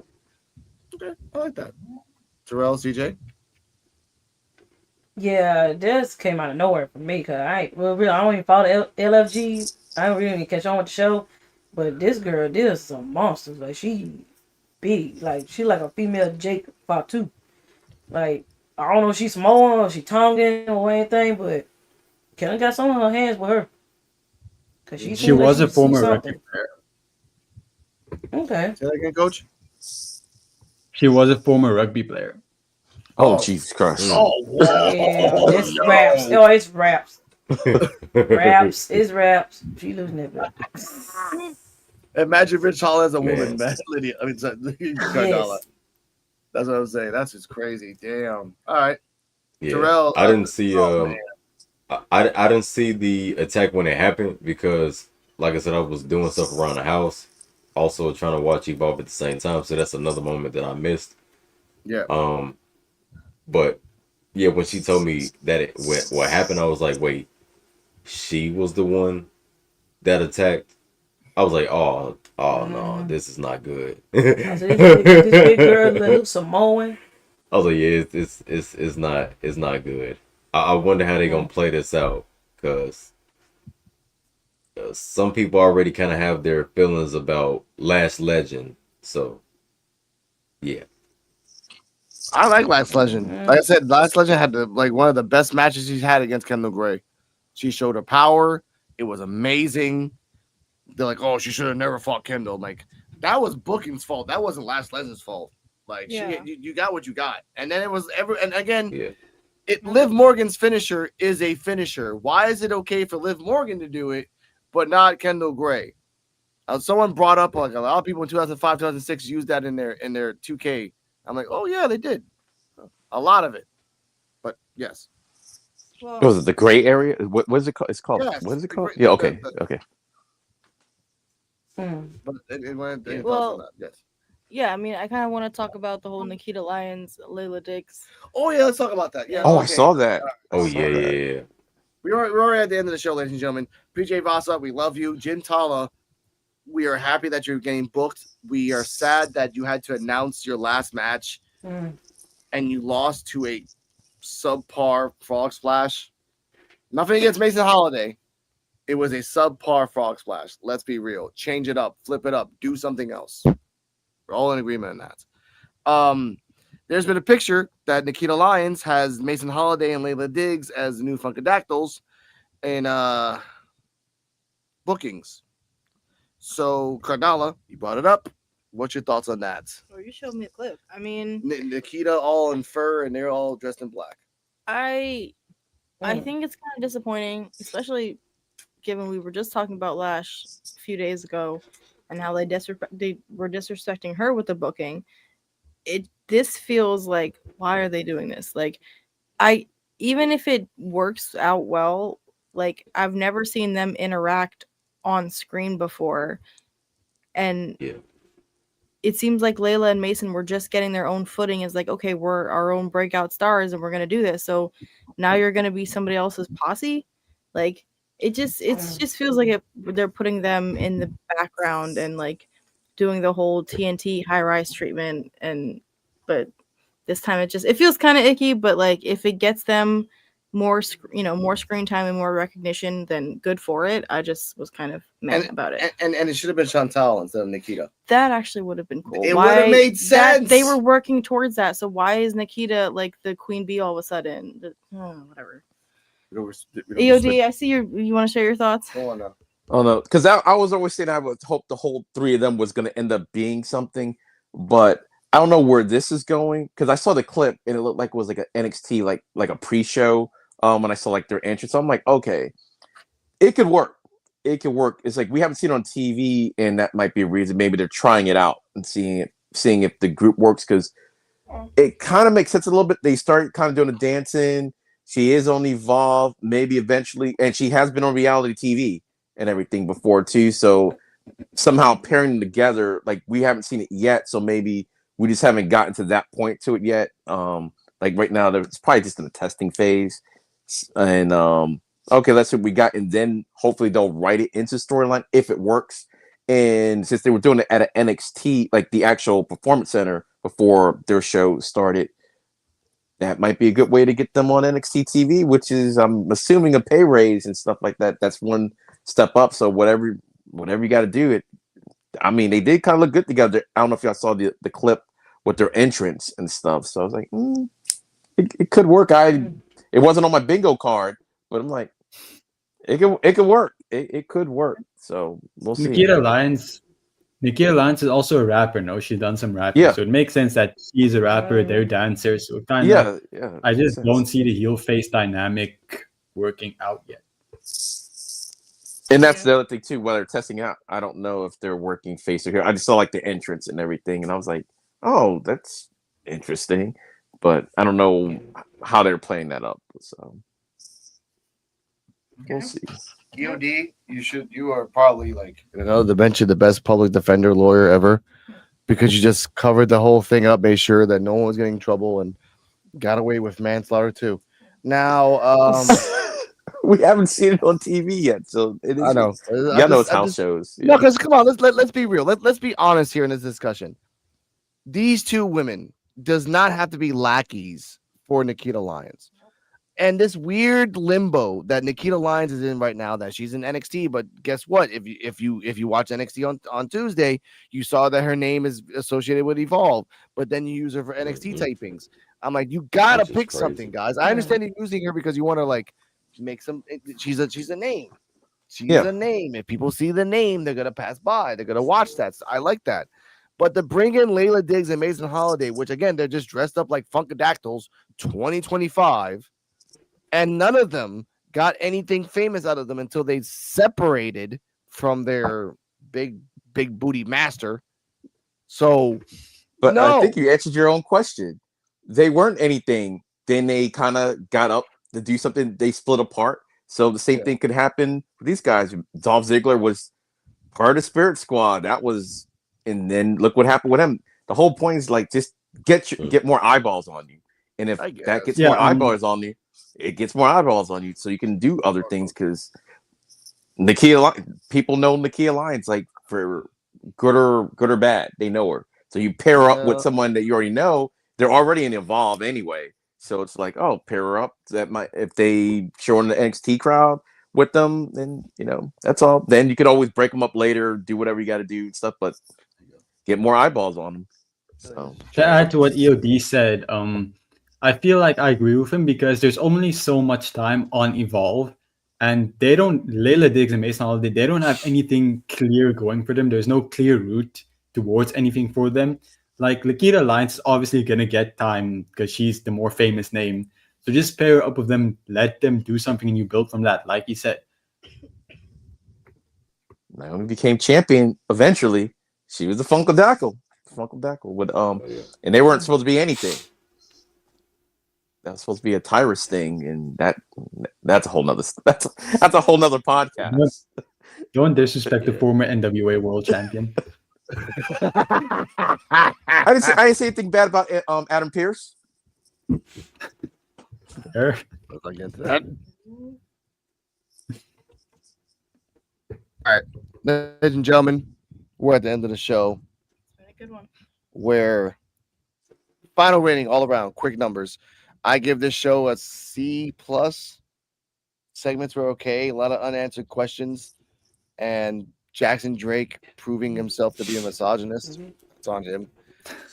Okay, I like that. Terrell, CJ? Yeah, this came out of nowhere for me because I don't even follow LFG. I don't really catch on with the show, but this girl, there's some monsters. Like she big, like she like a female Jake Fatu. Like I don't know if she's Samoan or she Tongan or anything, but Kelly got some on her hands with her. Cause she was a former rugby player. Okay. Say that again, Coach. She was a former rugby player. Oh, Jesus Christ. Oh, whoa. Yeah, it's raps. Oh, it's raps. Raps. It's raps. She losing that belt. Imagine Rich Hall as a woman, Man. man. Lydia. I mean, Cardala. Yes. That's what I'm saying. That's just crazy. Damn. All right. Yeah, Terrell, I didn't see oh, man. I didn't see the attack when it happened because, like I said, I was doing stuff around the house, also trying to watch Evolve at the same time. So that's another moment that I missed. Yeah. But yeah, when she told me that what happened, I was like, wait, she was the one that attacked. I was like, oh no, this is not good. So this big girl, little Samoan. I was like, yeah, it's not good. I wonder how they gonna play this out, because some people already kind of have their feelings about Last Legend. So yeah, I like Last Legend. Like I said, Last Legend had one of the best matches she's had against Kendall Gray. She showed her power. It was amazing. They're like, oh, she should have never fought Kendall. I'm like, that was booking's fault. That wasn't Last Legend's fault. Like, you got what you got. And then it was and again, Liv Morgan's finisher is a finisher. Why is it okay for Liv Morgan to do it, but not Kendall Gray? Someone brought up, like, a lot of people in 2005, 2006 used that in their 2K. I'm like, oh yeah, they did. A lot of it. But yes. What was it, the gray area? What is it called? It's called, Yes, what is it the called? gray- Yeah, okay, okay. But it went, yes. Yeah, I mean, I kind of want to talk about the whole Nikita Lyons, Layla Dix. Oh yeah, let's talk about that. Yeah. Oh, I okay. saw that. oh I saw yeah, that. yeah. We're already at the end of the show, ladies and gentlemen. PJ Vasa, we love you. Jin Tala, we are happy that you're getting booked. We are sad that you had to announce your last match and you lost to a subpar Frog Splash. Nothing against Mason Holiday. It was a subpar Frog Splash. Let's be real. Change it up, flip it up, do something else. We're all in agreement on that. There's been a picture that Nikita Lyons has Mason Holiday and Layla Diggs as the new Funkadactyls in bookings. So, Cardala, you brought it up. What's your thoughts on that? Oh, you showed me a clip. I mean, Nikita all in fur and they're all dressed in black. I think it's kind of disappointing, especially given we were just talking about Lash a few days ago and how they were disrespecting her with the booking. This feels like, why are they doing this? Like, even if it works out well, like, I've never seen them interact on screen before, and it seems like Layla and Mason were just getting their own footing as, like, okay, we're our own breakout stars and we're gonna do this. So now you're gonna be somebody else's posse. Like, it just feels like they're putting them in the background and, like, doing the whole TNT high rise treatment. But this time it feels kind of icky. But, like, if it gets them more screen time and more recognition, then good for it. I just was kind of mad about it. And it should have been Chantal instead of Nikita. That actually would have been cool. It would have made sense. They were working towards that. So why is Nikita like the queen bee all of a sudden? Whatever. EOD, I see you want to share your thoughts? Go on now. Oh no, because I was always saying I would hope the whole three of them was going to end up being something, but I don't know where this is going, because I saw the clip and it looked like it was like an NXT like a pre-show when I saw like their entrance. So I'm like, okay, it could work. It could work. It's like we haven't seen it on TV, and that might be a reason. Maybe they're trying it out and seeing if the group works, because it kind of makes sense a little bit. They started kind of doing the dancing. She is on Evolve, maybe eventually, and she has been on reality TV and everything before too. So somehow pairing them together, like, we haven't seen it yet. So maybe we just haven't gotten to that point to it yet. Like right now, it's probably just in the testing phase. And okay, that's what we got. And then hopefully they'll write it into storyline if it works. And since they were doing it at an NXT, like the actual performance center before their show started, that might be a good way to get them on NXT TV, which is, I'm assuming, a pay raise and stuff like that. That's one step up. So whatever you got to do it. I mean, they did kind of look good together. I don't know if y'all saw the clip with their entrance and stuff. So I was like, it could work. It wasn't on my bingo card, but I'm like, it could work. It could work. So we'll see. Nikita Lyons Nikita Lance is also a rapper. No, she's done some rapping, Yeah. so it makes sense that she's a rapper. They're dancers, so kind of. Yeah. I makes just don't sense. see the heel face dynamic working out yet. And that's the other thing too. While they're testing out, I don't know if they're working face or heel. I just saw like the entrance and everything, and I was like, "Oh, that's interesting," but I don't know how they're playing that up. So we'll see. EOD, you are probably like the bench of the best public defender lawyer ever, because you just covered the whole thing up, made sure that no one was getting in trouble, and got away with manslaughter too. Now, We haven't seen it on TV yet, so it is. I know. Yeah, know it's house shows. No, because come on, let's be real. Let's be honest here in this discussion. These two women does not have to be lackeys for Nikita Lyons. And this weird limbo that Nikita Lyons is in right now, that she's in NXT, but guess what? If you watch NXT on Tuesday, you saw that her name is associated with Evolve, but then you use her for NXT tapings. I'm like, you gotta pick something, guys. I understand you're using her because you want to like make some. She's a name. She's a name. If people see the name, they're gonna pass by. They're gonna watch that. So I like that. But to bring in Layla Diggs and Mason Holiday, which again they're just dressed up like Funkadactyls, 2025. And none of them got anything famous out of them until they separated from their big booty master. So, but I think you answered your own question. They weren't anything. Then they kind of got up to do something. They split apart. So the same thing could happen with these guys. Dolph Ziggler was part of the Spirit Squad. That was, and then look what happened with him. The whole point is like just get more eyeballs on you. And if that gets more eyeballs on you, it gets more eyeballs on you, so you can do other things. Because people know Nikita Lyons, like for good or bad, they know her. So you pair up with someone that you already know, they're already in Evolve anyway. So it's like, oh, pair her up. That might, if they show in the NXT crowd with them, then that's all. Then you could always break them up later, do whatever you got to do and stuff, but get more eyeballs on them. So to add to what EOD said, I feel like I agree with him because there's only so much time on Evolve, and Layla Diggs and Mason Holiday, they don't have anything clear going for them. There's no clear route towards anything for them. Like Nikita Lyons is obviously going to get time because she's the more famous name. So just pair up with them, let them do something, and you build from that, like he said. Naomi became champion eventually. She was the Funkadactyl with and they weren't supposed to be anything. That was supposed to be a Tyrus thing, and that's a whole nother that's a whole nother podcast. Don't disrespect the former NWA World Champion. I didn't say anything bad about Adam Pearce. I'll get to that. All right, ladies and gentlemen, we're at the end of the show. Good one. Where final rating all around, quick numbers. I give this show a C+. Segments were okay. A lot of unanswered questions. And Jackson Drake proving himself to be a misogynist. It's on him.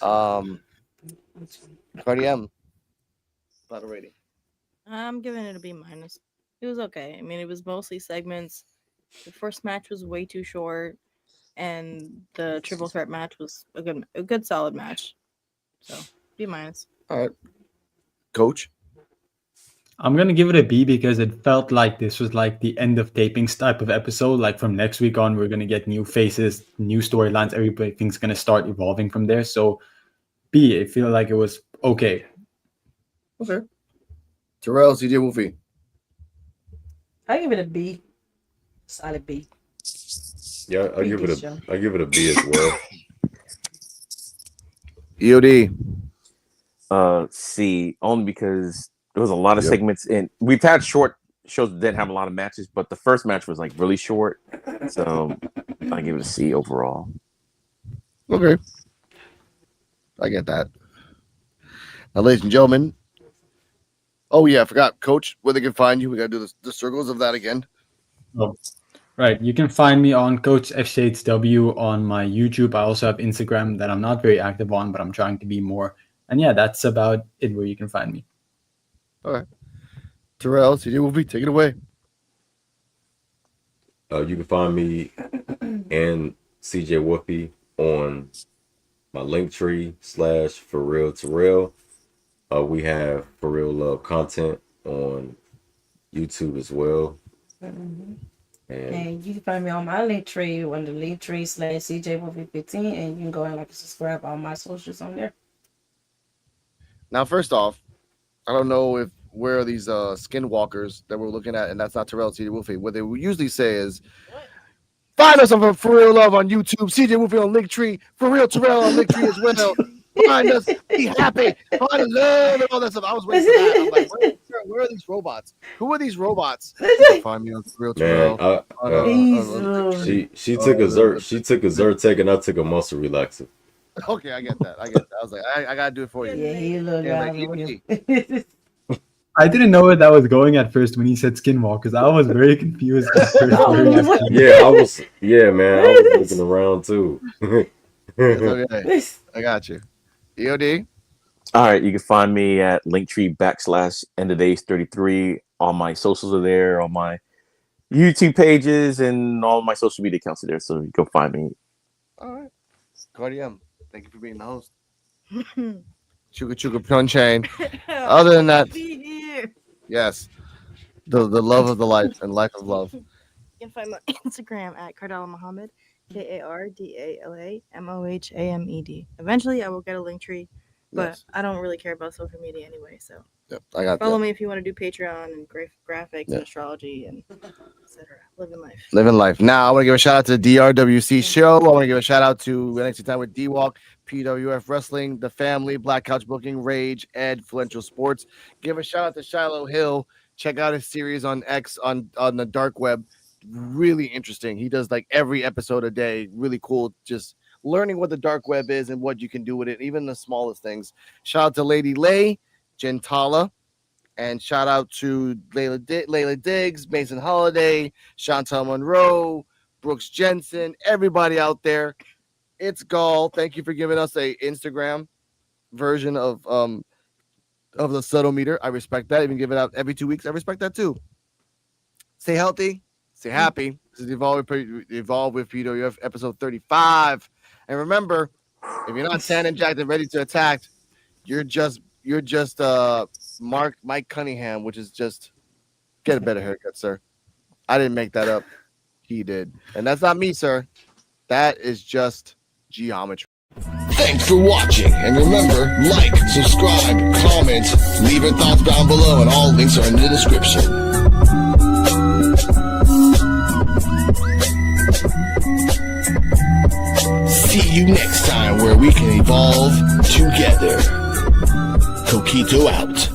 Cardi M. Final rating. I'm giving it a B-. It was okay. I mean, it was mostly segments. The first match was way too short. And the triple threat match was a good solid match. So, B-. All right. Coach? I'm going to give it a B because it felt like this was like the end of tapings type of episode. Like from next week on, we're going to get new faces, new storylines. Everything's going to start evolving from there. So B, I feel like it was okay. Okay. Terrell, CJ Wolfie. I give it a B. Solid B. Yeah, I give it a B as well. EOD. C, only because there was a lot of segments in. We've had short shows that didn't have a lot of matches, but the first match was like really short. So I give it a C overall. Okay. I get that. Now, ladies and gentlemen. Oh, yeah, I forgot. Coach, where they can find you. We got to do the circles of that again. Oh, right. You can find me on Coach F Shades W on my YouTube. I also have Instagram that I'm not very active on, but I'm trying to be more. And yeah, that's about it where you can find me. All right. Terrell, CJ Wolfie, take it away. You can find me and CJ Wolfie on my Linktree / For Real Terrell. We have For Real Love content on YouTube as well. And you can find me on my Linktree on the Linktree /CJ15, and you can go and like and subscribe on my socials on there. Now, first off, I don't know where these skinwalkers that we're looking at, and that's not Terrell CJ Wolfie. What they usually say is, find us on For Real Love on YouTube, CJ Wolfie on Linktree, For Real Terrell on Linktree as well. Find us, be happy, find love, and all that stuff. I was waiting for that. I'm like, where are these robots? Who are these robots? Find me on For Real Terrell. She took a Zyrtec and I took a muscle relaxer. Okay, I get that. I was like, I gotta do it for you. Yeah, he looked I didn't know where that was going at first when he said skinwalkers. I was very confused at first. Yeah, man. I was looking around too. Okay. I got you. EOD. All right, you can find me at Linktree /EndOfDays33. All my socials are there, all my YouTube pages, and all my social media accounts are there. So you go find me. All right. Cardi M, thank you for being the host. Chuka Chuka Punchain. Other than that, yes, the love of the life and life of love. You can find my Instagram at Cardala Muhammad, KARDALAMOHAMED. Eventually, I will get a Linktree, but I don't really care about social media anyway. So I got follow me if you want to do Patreon and graphics and astrology and etc. Living life. Living life. Now, I want to give a shout out to the DRWC show. I want to give a shout out to NXT Time with D-Walk, PWF Wrestling, The Family, Black Couch Booking, Rage, Ed, Fluential Sports. Give a shout out to Shiloh Hill. Check out his series on X on the dark web. Really interesting. He does like every episode a day. Really cool. Just learning what the dark web is and what you can do with it, even the smallest things. Shout out to Lady Lay, Jen Tala, and shout out to Layla Diggs, Mason Holiday, Chantal Monroe, Brooks Jensen, everybody out there. It's Gall. Thank you for giving us a Instagram version of the subtle meter. I respect that. Even give it out every 2 weeks. I respect that too. Stay healthy. Stay happy. This is Evolve with PWF episode 35. And remember, if you're not tan and jacked and ready to attack, you're just Mike Cunningham, which is just get a better haircut, sir. I didn't make that up. He did. And that's not me, sir. That is just geometry. Thanks for watching, and remember, like, subscribe, comment, leave your thoughts down below, and all links are in the description. See you next time where we can evolve together. Coquito out.